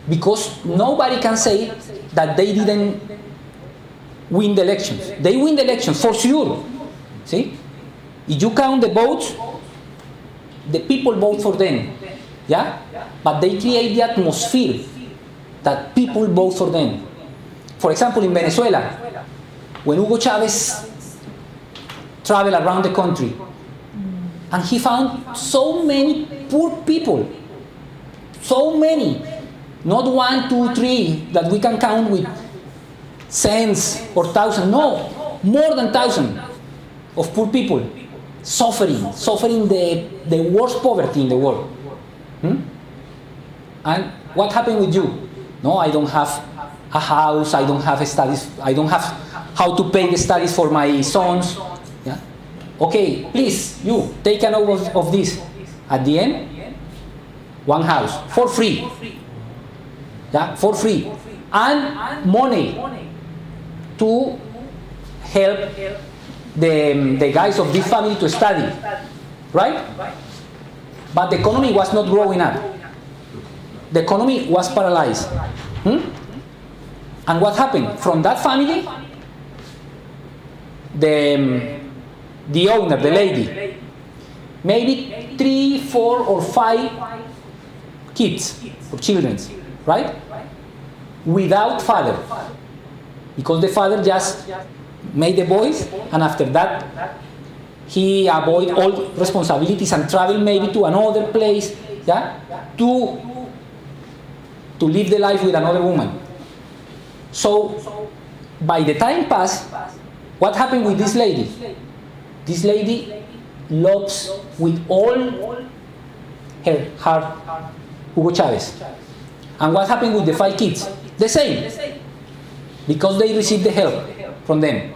Because nobody can say that they didn't win the elections. They win the elections for sure. See? If you count the votes, the people vote for them. Yeah? But they create the atmosphere that people vote for them. For example, in Venezuela, when Hugo Chavez traveled around the country, and he found so many poor people, so many, not 1, 2, 3 that we can count with cents or thousand, no, more than 1,000 of poor people suffering the worst poverty in the world. And what happened with you? No, I don't have a house, I don't have studies, I don't have how to pay the studies for my sons. Yeah? Okay, please, you, take an over of this. At the end, one house, for free. Yeah, for free. And money to help the guys of this family to study. Right? But the economy was not growing up. The economy was paralyzed. And what happened? From that family, the owner, the lady, maybe 3, 4, or 5 kids or children, right? Without father, because the father just made the boys, and after that he avoid all responsibilities and travel maybe to another place, yeah, to live the life with another woman. So by the time passed, what happened with this lady? This lady loves with all her heart Hugo Chavez. And what happened with the 5 kids? The same. Because they received the help from them.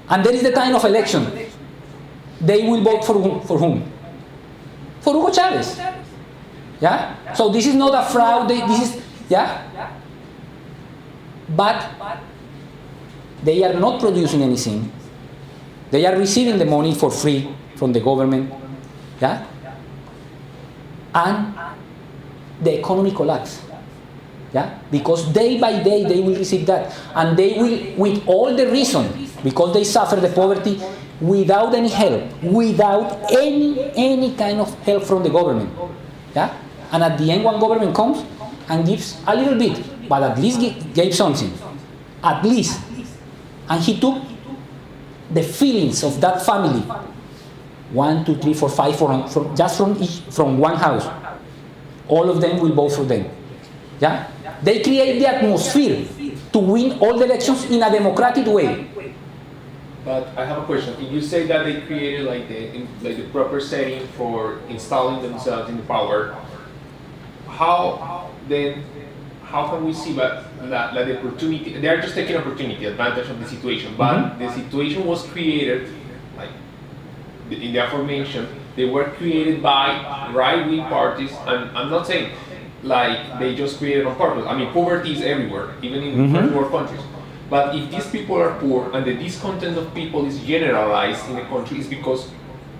And there is the time of election. They will vote for whom? For Hugo Chavez. Yeah? So this is not a fraud. This is, yeah? But they are not producing anything. They are receiving the money for free from the government. Yeah? And the economy collapses. Yeah? Because day by day they will receive that. And they will, with all the reason, because they suffer the poverty, without any help, without any kind of help from the government. Yeah? And at the end, one government comes and gives a little bit, but at least gave something. At least. And he took the feelings of that family. 1, 2, 3, 4, 5, from one house. All of them will vote for them. Yeah? They create the atmosphere to win all the elections in a democratic way. But I have a question. If you say that they created like the proper setting for installing themselves in the power, how can we see that the opportunity? They are just taking advantage of the situation. But the situation was created, like in the aforementioned, they were created by right-wing parties. And I'm not saying like they just created on purpose. I mean, poverty is everywhere, even in first world countries. But if these people are poor and the discontent of people is generalized in the country, it's because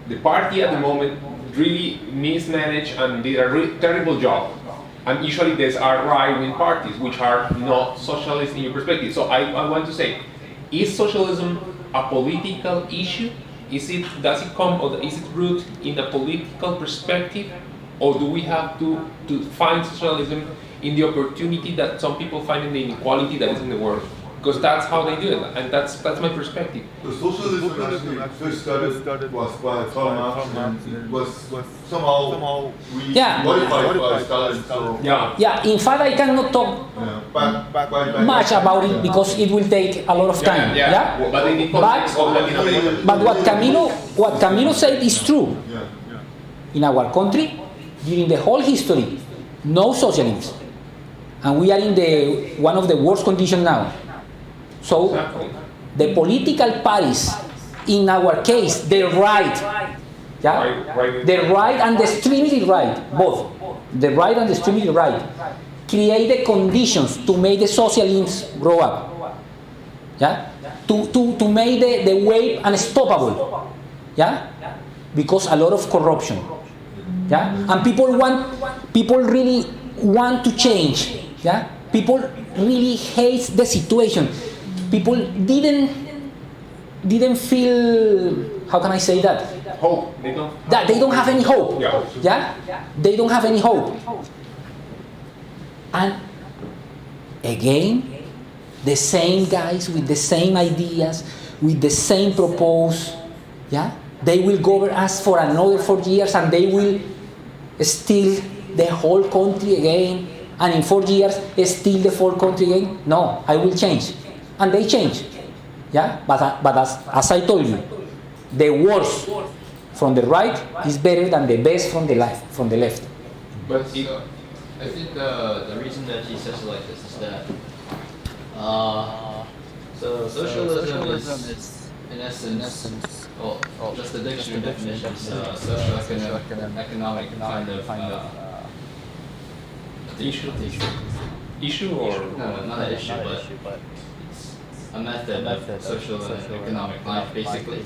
the party at the moment really mismanaged and did a really terrible job. And usually these are right-wing parties, which are not socialist in your perspective. So I want to say, is socialism a political issue? Does it come, or is it rooted in a political perspective? Or do we have to find socialism in the opportunity that some people find in the inequality that is in the world? Because that's how they do it, and that's my perspective. The socialism actually first started was by Karl Marx and was somehow modified by Stalin. So Yeah, in fact I cannot talk much about it because it will take a lot of time. But what Camilo said is true. In our country, during the whole history, no socialism. And we are in one of the worst conditions now. So, the political parties, in our case, the right, the right and the extremely right, both, the right and the extremely right, create the conditions to make the socialists grow up, to make the wave unstoppable, because a lot of corruption, and people really want to change, people really hate the situation. People didn't feel, how can I say that? Hope. They don't have any hope. They don't have any hope. And again, the same guys with the same ideas, with the same propose, they will govern us for another 4 years and they will steal the whole country again. And in 4 years, steal the whole country again. No, I will change. And they change, But as I told you, the worst from the right is better than the best from the left. But I think the reason that he says it like this is that so socialism is in essence, just the dictionary definition is social economic kind of issue or no, not an issue, but a method of social and economic life, basically.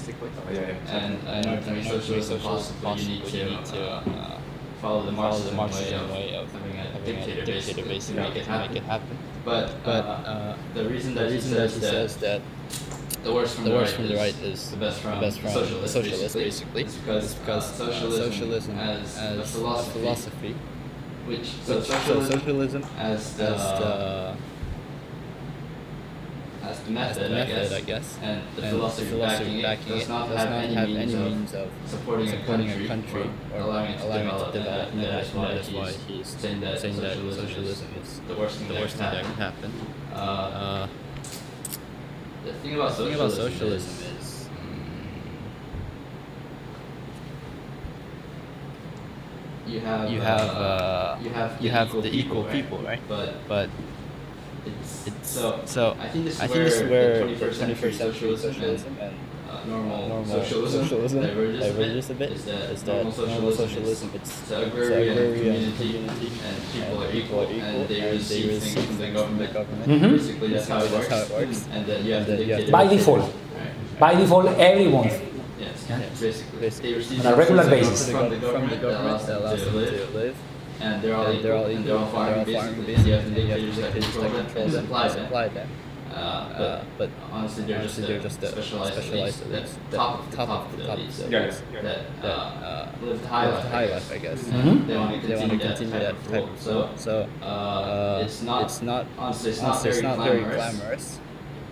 And in order to make socialism possible, you need to follow the Marxism way of having a dictator, basically, to make it happen. But the reason that he says that the worst from the right is the best from socialists, basically, is because socialism as a philosophy So socialism as the method, I guess, and the philosophy backing it does not have any means of supporting a country or allowing it to develop. And that's why he's saying that socialism is the worst thing that can happen. The thing about socialism is you have the equal people, right? But so I think this is where 21st century socialism and normal socialism diverges a bit. Is that normal socialism, it's agrarian community and people are equal and they receive things from the government. Basically, that's how it works. And then you have to by default. By default, everyone. Yes, basically. They receive on a regular basis from the government that allows them to live. And they're all equal, and they're all farming basically. You have the dictators that control them and supply them. But honestly, they're just specialized elites, the top of the elites that live the high life, I guess. They want to continue that type of rule. So it's not honestly, it's not very glamorous.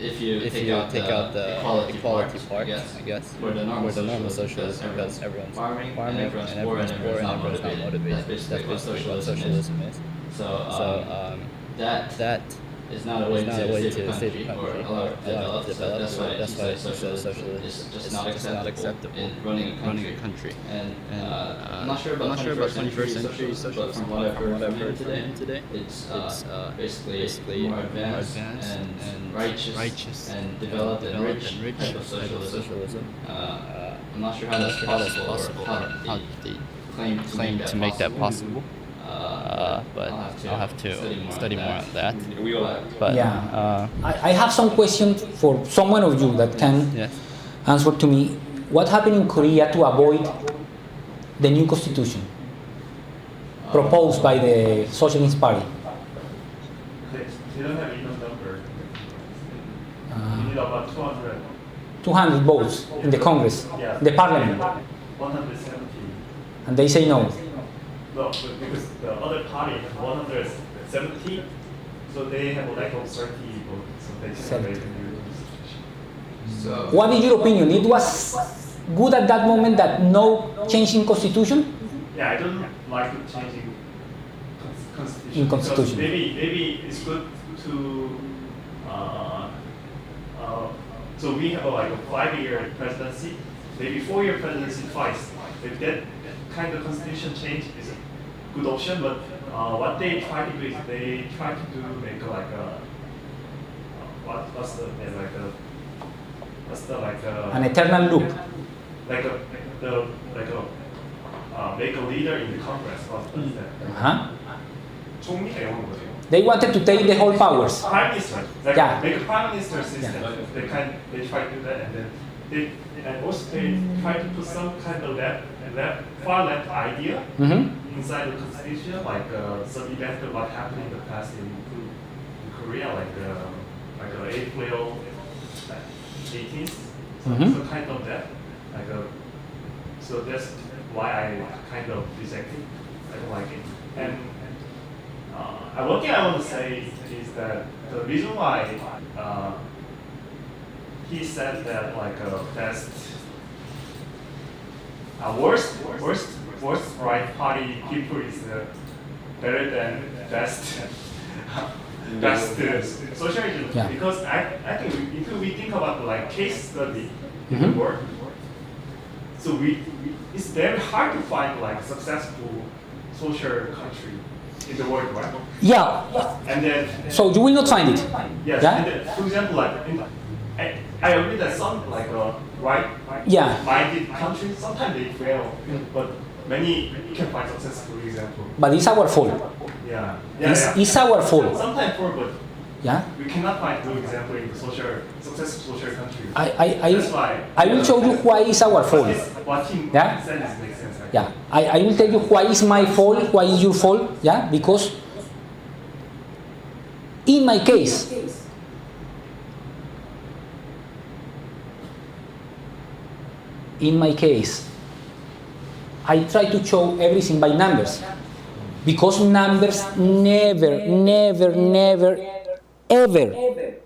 If you take out the equality part, I guess, where the normal socialism, because everyone's farming and everyone's poor and everyone's not motivated. That's basically what socialism is. So that is not a way to save the country or allow it to develop. That's why socialism is just not acceptable in running a country. And I'm not sure about 21st century socialism, but from what I've heard today, it's basically more advanced and righteous and developed and rich type of socialism. I'm not sure how that's possible, or how they claim to make that possible. But I'll have to study more on that. But I have some questions for someone of you that can answer to me. What happened in Korea to avoid the new constitution proposed by the Socialist Party? They don't have enough number. You need about 200. 200 votes in the Congress, the Parliament, 170. and they say no. No, because the other party has 170, so they have a lack of 30 votes. So they just make a new constitution. So What is your opinion? It was good at that moment that no change in constitution? Yeah, I don't like changing constitution. In constitution. Because maybe it's good to. So we have like a 5-year presidency, maybe 4-year presidency twice. If that kind of constitution change is a good option, but what they try to do is they try to make like a An eternal loop. Make a leader in the Congress. What's that? Uh-huh. 총리가 영어로 뭐죠? They wanted to take the whole powers. Prime minister. Yeah. Make a prime minister system. They try to do that, and then also they try to put some kind of far left idea inside the constitution, like some event of what happened in the past in Korea, like April 18th, some kind of that, so that's why I kind of reject it. I don't like it. And one thing I want to say is that the reason why he said that worst right party people is better than best socialism, because I think if we think about the case study in the world, so it's very hard to find successful social country in the world, right? Yeah. And then So you will not find it. yes, Yeah? and then, for example, I agree that some right-minded countries sometimes they fail, but many you can find successful example. But it's our fault. Yeah. It's our fault. Sometimes fail, but Yeah. we cannot find good example in the successful social country. I That's why. will show you why it's our fault. What he Yeah? said makes sense. Right? Yeah. I will tell you why it's my fault, why is your fault. Yeah. Because in my case, I try to show everything by numbers. Because numbers never, never, never, ever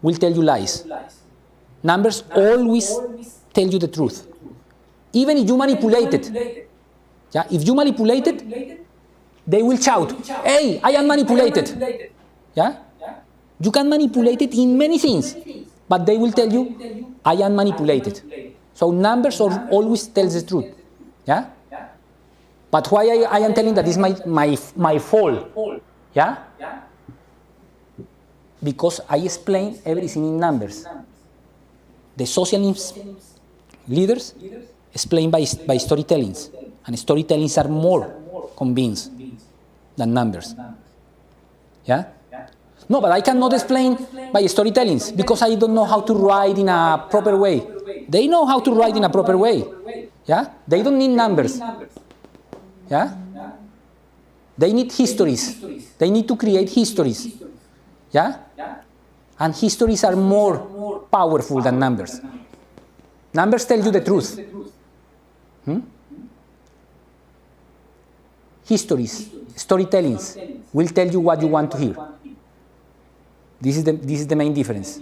will tell you lies. Numbers always tell you the truth. Even if you manipulate it. Yeah? If you manipulate it, they will shout, "Hey, I am manipulated." Yeah? You can manipulate it in many things, but they will tell you, "I am manipulated." So numbers always tell the truth. Yeah? But why I am telling that is my fault? Yeah? Because I explain everything in numbers. The socialist leaders explain by storytellings, and storytellings are more convinced than numbers. Yeah? No, but I cannot explain by storytellings because I don't know how to write in a proper way. They know how to write in a proper way. Yeah? They don't need numbers. Yeah? They need histories. They need to create histories. Yeah? And histories are more powerful than numbers. Numbers tell you the truth. Histories, storytellings will tell you what you want to hear. This is the main difference.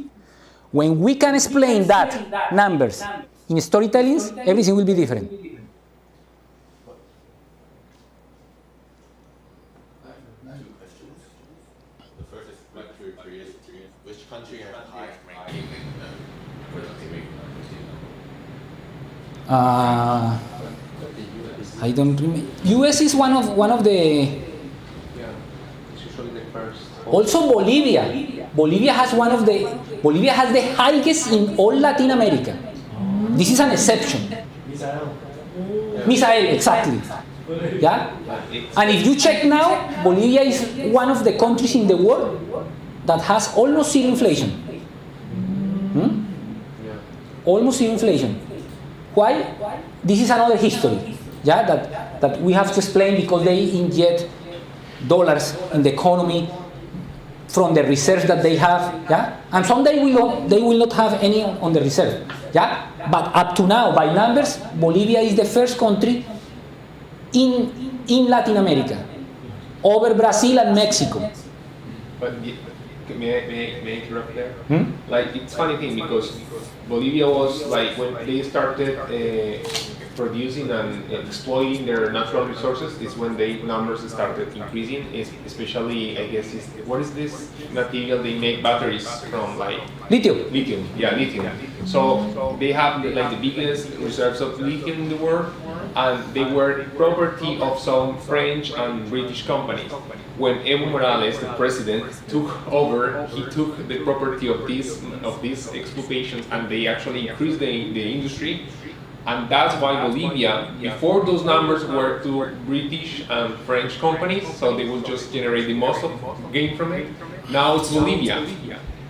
When we can explain that numbers in storytellings, everything will be different. The first is which country has the highest ranking in productivity? I don't remember. US is one of the. Yeah, it's usually the first. Also Bolivia. Bolivia has the highest in all Latin America. This is an exception. Misael, exactly. Yeah? And if you check now, Bolivia is one of the countries in the world that has almost zero inflation. Almost zero inflation. Why? This is another history. Yeah, that we have to explain because they inject dollars in the economy from the reserves that they have. Yeah, and someday they will not have any on the reserve. Yeah, but up to now, by numbers, Bolivia is the first country in Latin America, over Brazil and Mexico. But may I interrupt there? Like, it's funny thing because Bolivia was like when they started producing and exploiting their natural resources is when the numbers started increasing. Especially, I guess, what is this material they make batteries from? Like Lithium. Lithium, yeah, lithium. So they have the biggest reserves of lithium in the world, and they were property of some French and British companies. When Evo Morales, the president, took over, he took the property of these exploitations, and they actually increased the industry. And that's why Bolivia, before those numbers were to British and French companies, so they will just generate the most of gain from it. Now it's Bolivia.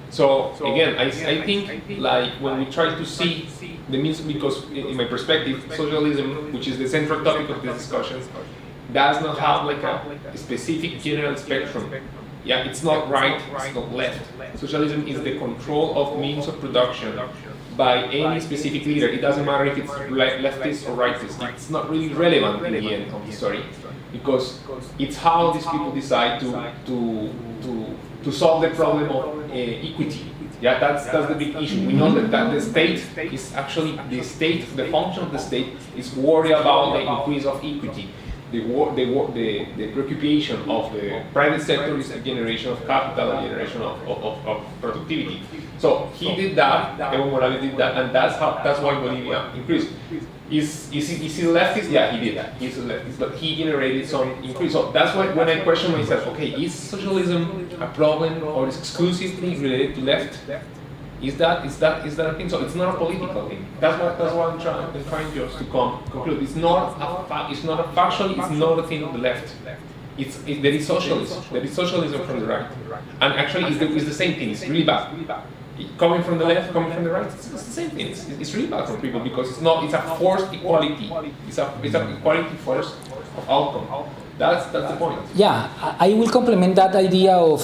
So again, I think like when we try to see the means, because in my perspective, socialism, which is the central topic of this discussion, does not have like a specific general spectrum. Yeah, it's not right, it's not left. Socialism is the control of means of production by any specific leader. It doesn't matter if it's leftist or rightist. It's not really relevant in the end of the story, because it's how these people decide to solve the problem of equity. Yeah, that's the big issue. We know that the state is actually the function of the state is worried about the increase of equity. The preoccupation of the private sector is a generation of capital, a generation of productivity. So he did that, Evo Morales did that, and that's why Bolivia increased. Is he leftist? Yeah, he did that. He's a leftist, but he generated some increase. So that's why when I question myself, okay, is socialism a problem or is exclusively related to left? Is that a thing? So it's not a political thing. That's what I'm trying just to conclude. It's not factually. It's not a thing of the left. There is socialism. There is socialism from the right, and actually it's the same thing. It's really bad. Coming from the left, coming from the right, it's the same thing. It's really bad for people because it's a forced equality. It's a equality force of outcome. That's the point. Yeah, I will complement that idea of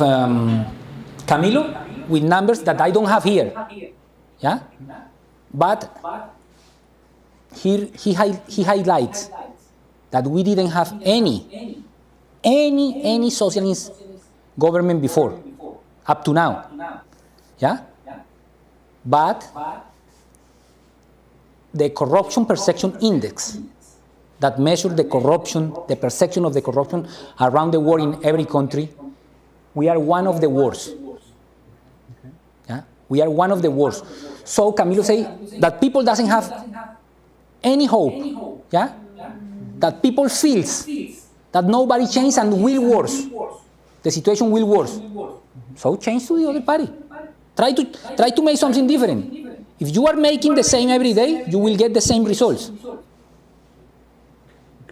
Camilo with numbers that I don't have here. Yeah, but here he highlights that we didn't have any any socialist government before, up to now. Yeah? But the corruption perception index that measures the corruption, the perception of the corruption around the world in every country, we are one of the worst. Yeah? We are one of the worst. So Camilo say that people doesn't have any hope. Yeah? That people feels that nobody changes and will worse. The situation will worse. So change to the other party. Try to make something different. If you are making the same every day, you will get the same results.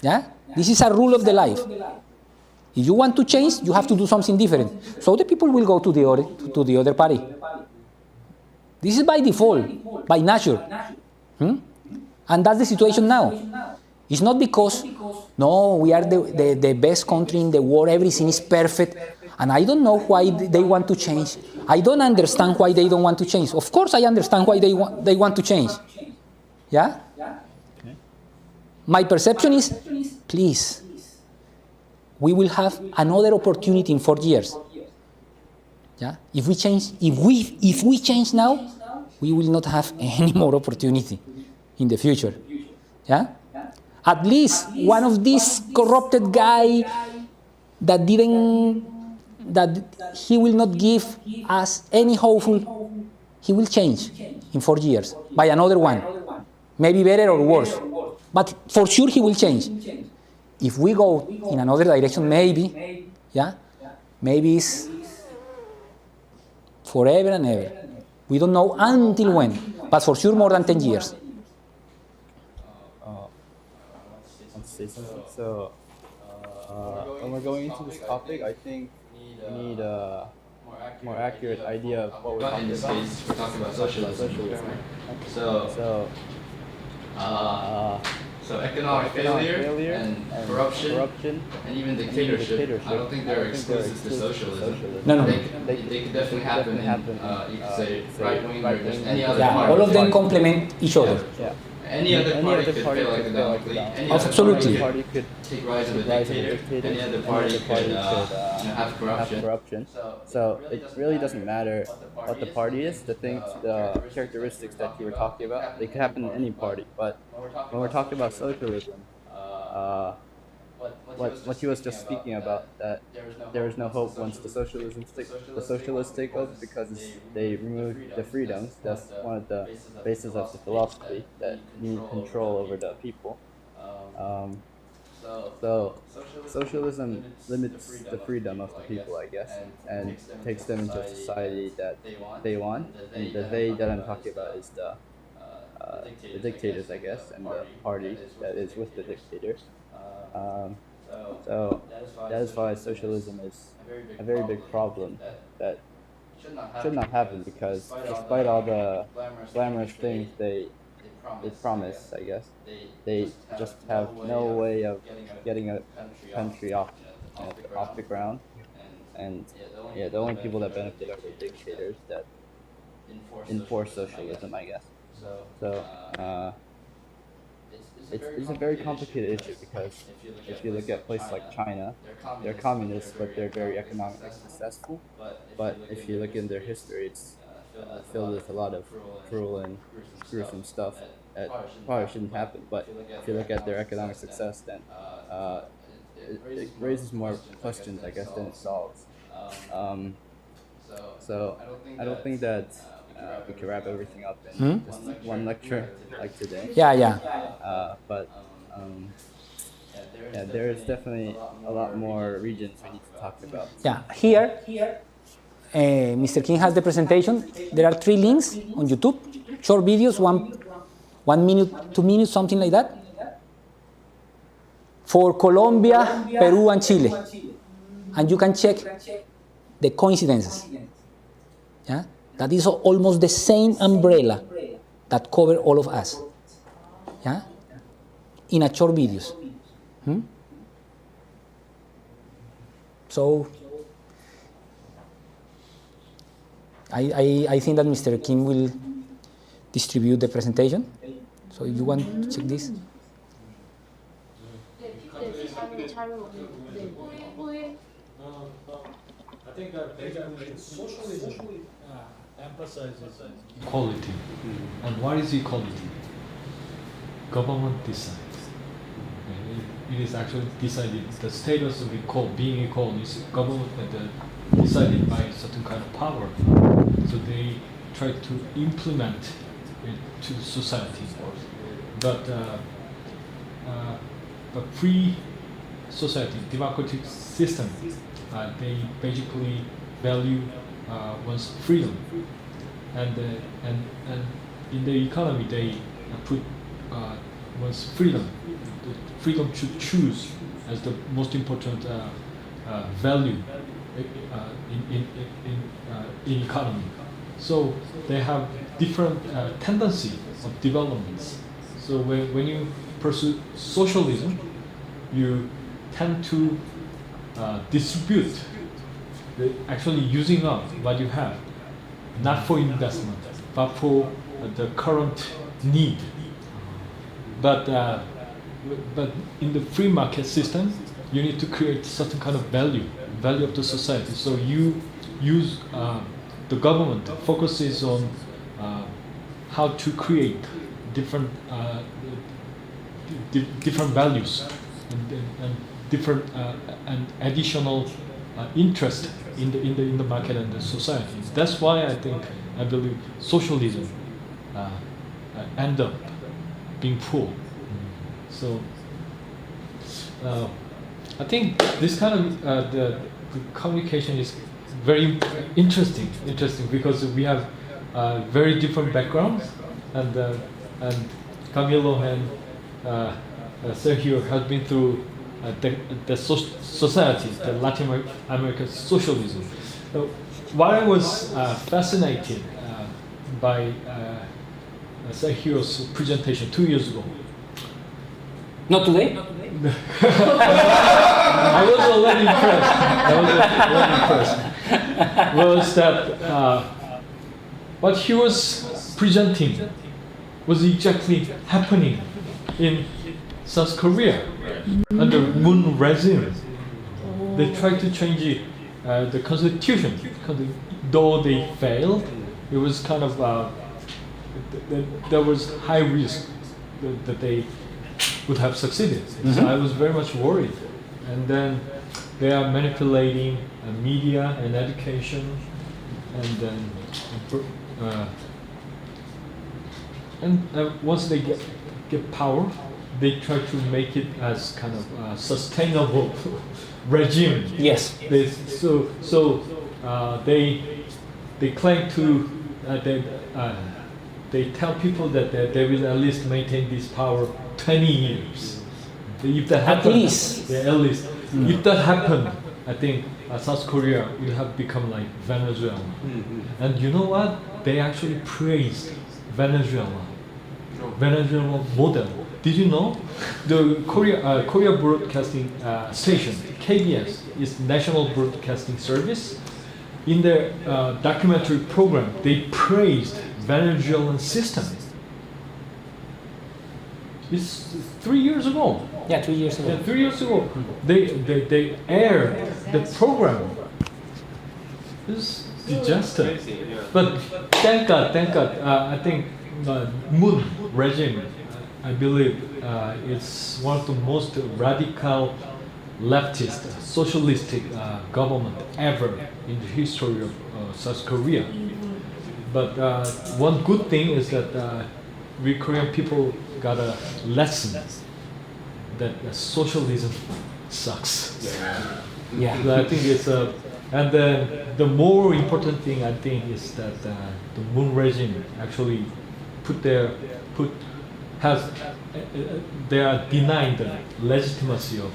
Yeah? This is a rule of the life. If you want to change, you have to do something different. So the people will go to the other party. This is by default, by nature. And that's the situation now. It's not because, no, we are the best country in the world, everything is perfect, and I don't know why they want to change. I don't understand why they don't want to change. Of course I understand why they want to change. Yeah? My perception is, please, we will have another opportunity in 4 years. Yeah? If we change now, we will not have any more opportunity in the future. Yeah? At least one of these corrupted guy that he will not give us any hopeful, he will change in 4 years by another one. Maybe better or worse. But for sure he will change. If we go in another direction, maybe, yeah, maybe it's forever and ever. We don't know until when, but for sure more than 10 years. Say something. So, when we're going into this topic, I think we need a more accurate idea of what we're But talking in this about. case, we're talking about socialism. So economic failure and corruption and even dictatorship. I don't think they're exclusive to socialism. No. They could definitely happen in, you could say, right wing or just any other Yeah, party. all of them complement each other. Yeah. Any other party could fail economically. Any other Absolutely. Party could take rise of a dictator. Any other party could have corruption. So it really doesn't matter what the party is. The characteristics that you were talking about, they could happen in any party. But when we're talking about socialism, what he was just speaking about, that there is no hope once the socialists take over because they remove the freedoms. That's one of the bases of the philosophy, that you need control over the people. So socialism limits the freedom of the people, I guess, and takes them into a society that they want. And the they that I'm talking about is the dictators, I guess, and the party that is with the dictators. So that is why socialism is a very big problem that should not happen, because despite all the glamorous things they promise, I guess, they just have no way of getting a country off the ground. And yeah, the only people that benefit are the dictators that enforce socialism, I guess. So it's a very complicated issue, because if you look at places like China, they're communists, but they're very economically successful. But if you look in their history, it's filled with a lot of cruel and gruesome stuff that probably shouldn't happen. But if you look at their economic success, then it raises more questions, I guess, than it solves. So I don't think that we can wrap everything up in just one lecture like today. Yeah. But there is definitely a lot more regions we need to talk about. Yeah, here, Mr. King has the presentation. There are 3 links on YouTube, short videos, 1 minute, 2 minutes, something like that, for Colombia, Peru, and Chile. And you can check the coincidences. Yeah? That is almost the same umbrella that cover all of us. Yeah? In a short videos. So I think that Mr. Kim will distribute the presentation. So if you want to check this. 네, 자료. 네. I think that basically socialism emphasizes equality. And what is equality? Government decides. It is actually decided. The status of being equal is government decided by certain kind of power. So they try to implement it to society. But a free society, democratic system, they basically value one's freedom, and in the economy they put one's freedom, the freedom to choose as the most important value in economy. So they have different tendency of developments. So when you pursue socialism, you tend to distribute, actually using up what you have, not for investment, but for the current need. But in the free market system, you need to create certain kind of value of the society. So you use the government focuses on how to create different values and different and additional interest in the market and the society. That's why I believe socialism end up being poor. So I think this kind of the communication is very interesting because we have very different backgrounds, and Camilo and Sergio has been through the society, the Latin American socialism. So what I was fascinated by Sergio's presentation 2 years ago. Not today? I was already impressed. Was that what he was presenting was exactly happening in South Korea under Moon regime. They tried to change the constitution, though they failed. It was kind of there was high risk that they would have succeeded. So I was very much worried. And then they are manipulating media and education, and then once they get power, they try to make it as kind of sustainable regime. Yes. They claim to they tell people that they will at least maintain this power 20 years. If that happens, at least. Yeah, at least. If that happened, I think South Korea would have become like Venezuela. And you know what? They actually praised Venezuela model. Did you know? The Korea Broadcasting Station, KBS, is National Broadcasting Service. In their documentary program, they praised Venezuelan system. It's 3 years ago. Yeah, 3 years ago. Yeah, 3 years ago, they aired the program. It's disaster. But thank God. I think Moon regime, I believe, it's one of the most radical leftist, socialistic government ever in the history of South Korea. But one good thing is that we Korean people got a lesson that socialism sucks. Yeah. So I think it's and then the more important thing I think is that the Moon regime actually they are denying the legitimacy of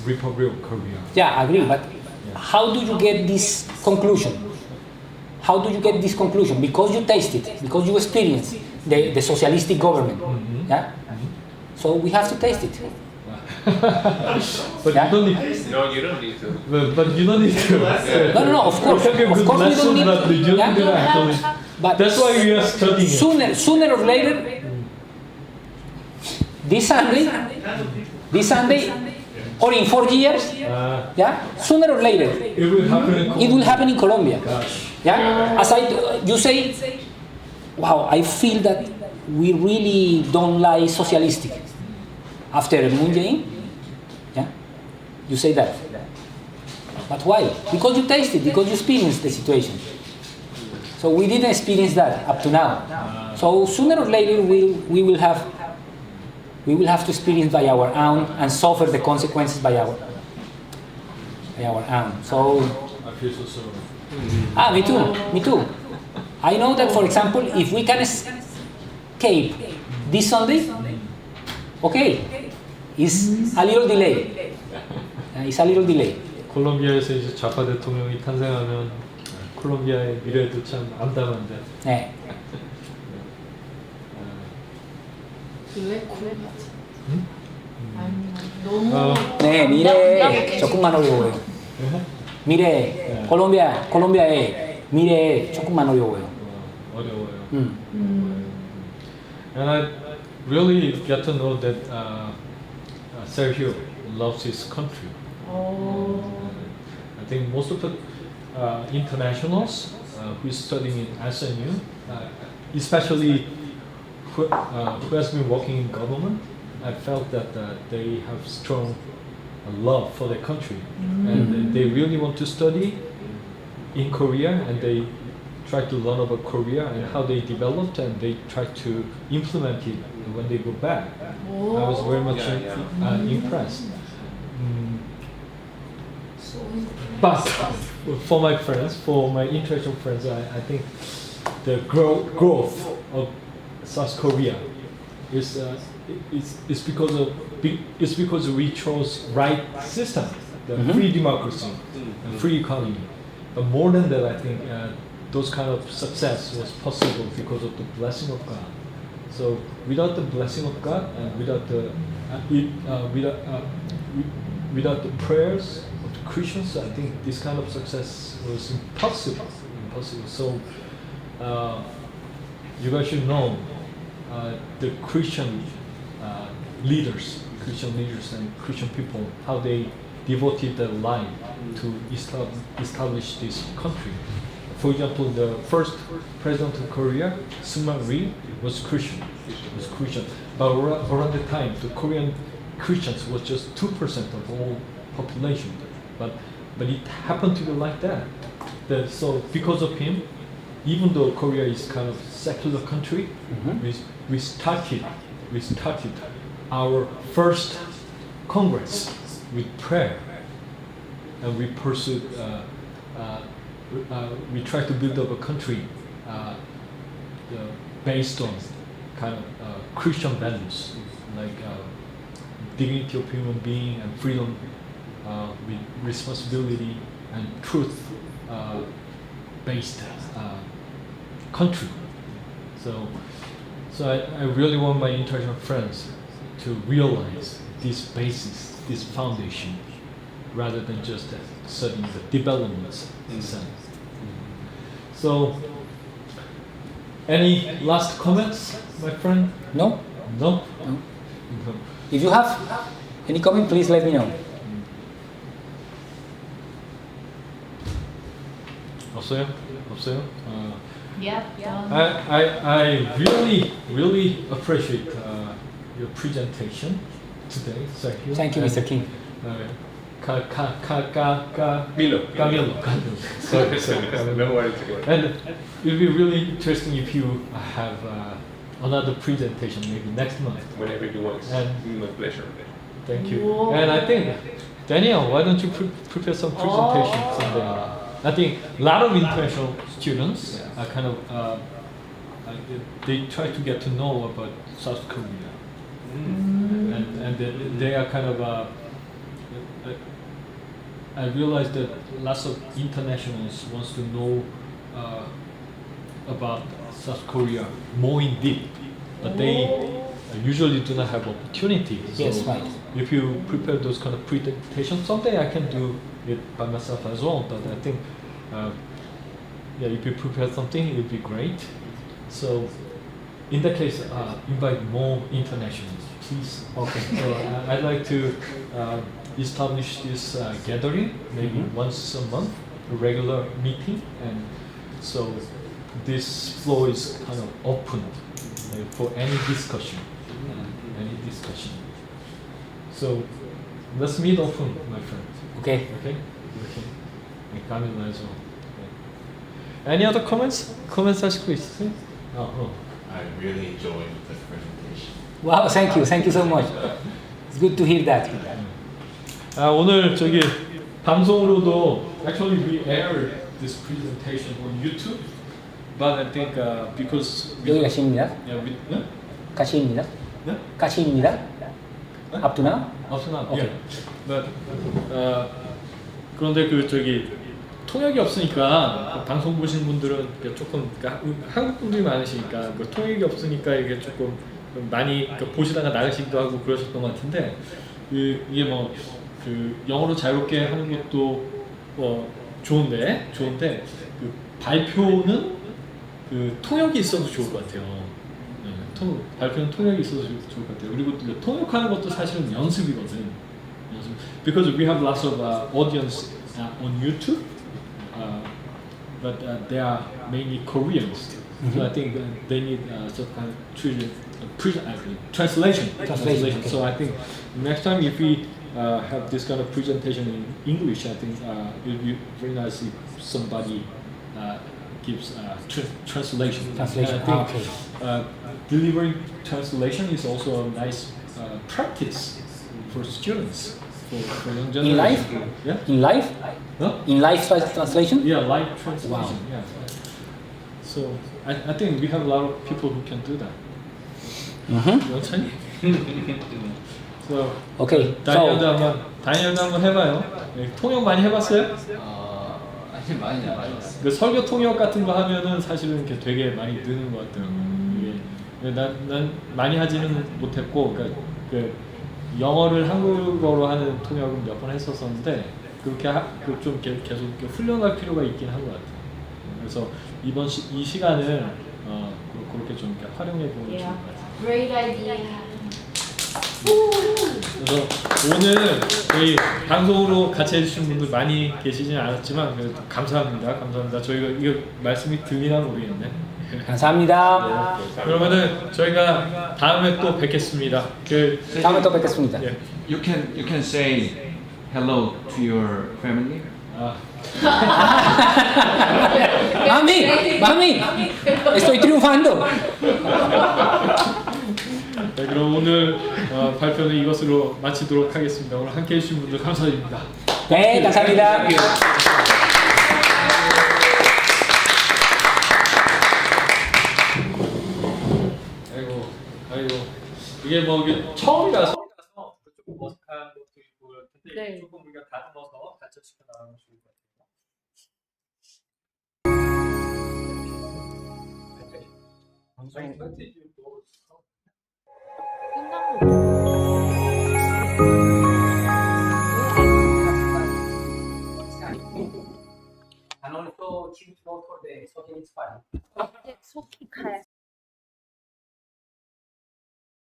Republic of Korea. Yeah, I agree. But how do you get this conclusion? How do you get this conclusion? Because you taste it, because you experience the socialistic government. Yeah. So we have to taste it. But you don't need. No, you don't need to. But you don't need to. No. Of course we don't need. But you don't need to actually. But that's why we are studying it. Sooner or later, this Sunday, or in 4 years, yeah, sooner or later, It will happen in it will happen in Colombia. Gosh. Yeah, you say, wow, I feel that we really don't like socialistic after Moon Jae-in. Yeah, you say that. But why? Because you taste it, because you experience the situation. So we didn't experience that up to now. So sooner or later we will have to experience by our own and suffer the consequences by our own. So I feel so sorry. me too. I know that, for example, if we can escape this Sunday, okay, it's a little delay. It's a little delay. 콜롬비아에서 이제 좌파 대통령이 탄생하면 콜롬비아의 미래도 참 암담한데. 네. 왜 콜롬비아지? 아니 너무. 네, 미래 조금만 어려워요. 미래 콜롬비아의 미래 조금만 어려워요. 어려워요. And I really get to know that Sergio loves his country. I think most of the internationals who is studying in SNU, especially who has been working in government, I felt that they have strong love for their country, and they really want to study in Korea, and they try to learn about Korea and how they developed, and they try to implement it when they go back. I was very much impressed. But for my friends, for my international friends, I think the growth of South Korea is because we chose right system, the free democracy, and free economy. But more than that, I think those kind of success was possible because of the blessing of God. So without the blessing of God and without the prayers of the Christians, I think this kind of success was impossible. So you guys should know the Christian leaders and Christian people, how they devoted their life to establish this country. For example, the first president of Korea, Ri, was Christian. But around the time, the Korean Christians was just 2% of all population. But it happened to be like that. So because of him, even though Korea is kind of secular country, we started our first Congress with prayer, and we pursued. We tried to build up a country based on kind of Christian values, like dignity of human being and freedom, with responsibility and truth-based country. So I really want my international friends to realize this basis, this foundation, rather than just studying the developments inside. So, any last comments, my friend? No? No? If you have any comment, please let me know. 없어요? Yeah. I really appreciate your presentation today, Sergio. Thank you, Mr. Kim. Camilo. Sorry. No worries. And it will be really interesting if you have another presentation maybe next month. Whenever you want. And My pleasure. thank you. Whoa. And I think, Daniel, why don't you prepare some presentations? And I think a lot of international students are kind of, they try to get to know about South Korea. And they are kind of, I realized that lots of internationals wants to know about South Korea more in deep, but they usually do not have opportunity. Yes, So right. if you prepare those kind of presentations, someday I can do it by myself as well. But I think, if you prepare something, it would be great. So in that case, invite more internationals, please. Okay. So I'd like to establish this gathering maybe once a month, a regular meeting, and so this floor is kind of open for any discussion. So let's meet often, my friend. Okay. Okay. 가면서. Any other comments? Comments 하실 거 있으세요? I really enjoyed the presentation. Wow, thank you so much. It's good to hear that. 오늘 저기 방송으로도 actually we aired this presentation on YouTube, but I think because 여기 가시입니다. yeah, 가시입니다. 네? 가시입니다. Up to now? 없으나 Okay. But 그런데 그 저기 통역이 없으니까 방송 보신 분들은 조금 한국 분들이 많으시니까 그 통역이 없으니까 이게 조금 많이 보시다가 나가시기도 하고 그러셨던 것 같은데 이게 뭐 그 영어로 자유롭게 하는 것도 좋은데 그 발표는 그 통역이 있어도 좋을 것 같아요. 발표는 통역이 있어도 좋을 것 같아요. 그리고 통역하는 것도 사실은 연습이거든. Because we have lots of audience on YouTube, but they are mainly Koreans. So I think they need some kind of translation. Okay. So I think next time if we have this kind of presentation in English, I think it will be very nice if somebody gives translation. Translation. And I think delivering translation is also a nice practice for students, for young generation. In life? Yeah. In life? Huh? In live translation? Yeah, live translation. Wow. Yeah. So I think we have a lot of people who can do that. 영찬이? So Okay. 다니엘도 한번 해봐요. 통역 많이 해봤어요? 아니 많이 안 해봤어요. 그 설교 통역 같은 거 하면은 사실은 이렇게 되게 많이 느는 것 같아요. 이게 난 많이 하지는 못했고, 그러니까 그 영어를 한국어로 하는 통역은 몇 번 했었었는데 그렇게 좀 계속 훈련할 필요가 있긴 한 것 같아요. 그래서 이 시간을 그렇게 좀 이렇게 활용해 보면 좋을 것 같아요. Great idea. 그래서 오늘 저희 방송으로 같이 해주신 분들 많이 계시지는 않았지만 그래도 감사합니다. 저희가 이거 말씀이 들리나 모르겠네. 감사합니다. 그러면은 저희가 다음에 또 뵙겠습니다. 다음에 또 뵙겠습니다. 예. You can say hello to your family. Mami, estoy triunfando. 네, 그럼 오늘 발표는 이것으로 마치도록 하겠습니다. 오늘 함께 해주신 분들 감사드립니다. 네, 감사합니다. 아이고 이게 뭐 이게 처음이라서 조금 어색한 것도 있고 그럴 텐데 네. 조금 우리가 다듬어서 같이 나가면 좋을 것 같아요. And also choose vote for the Socialist Party.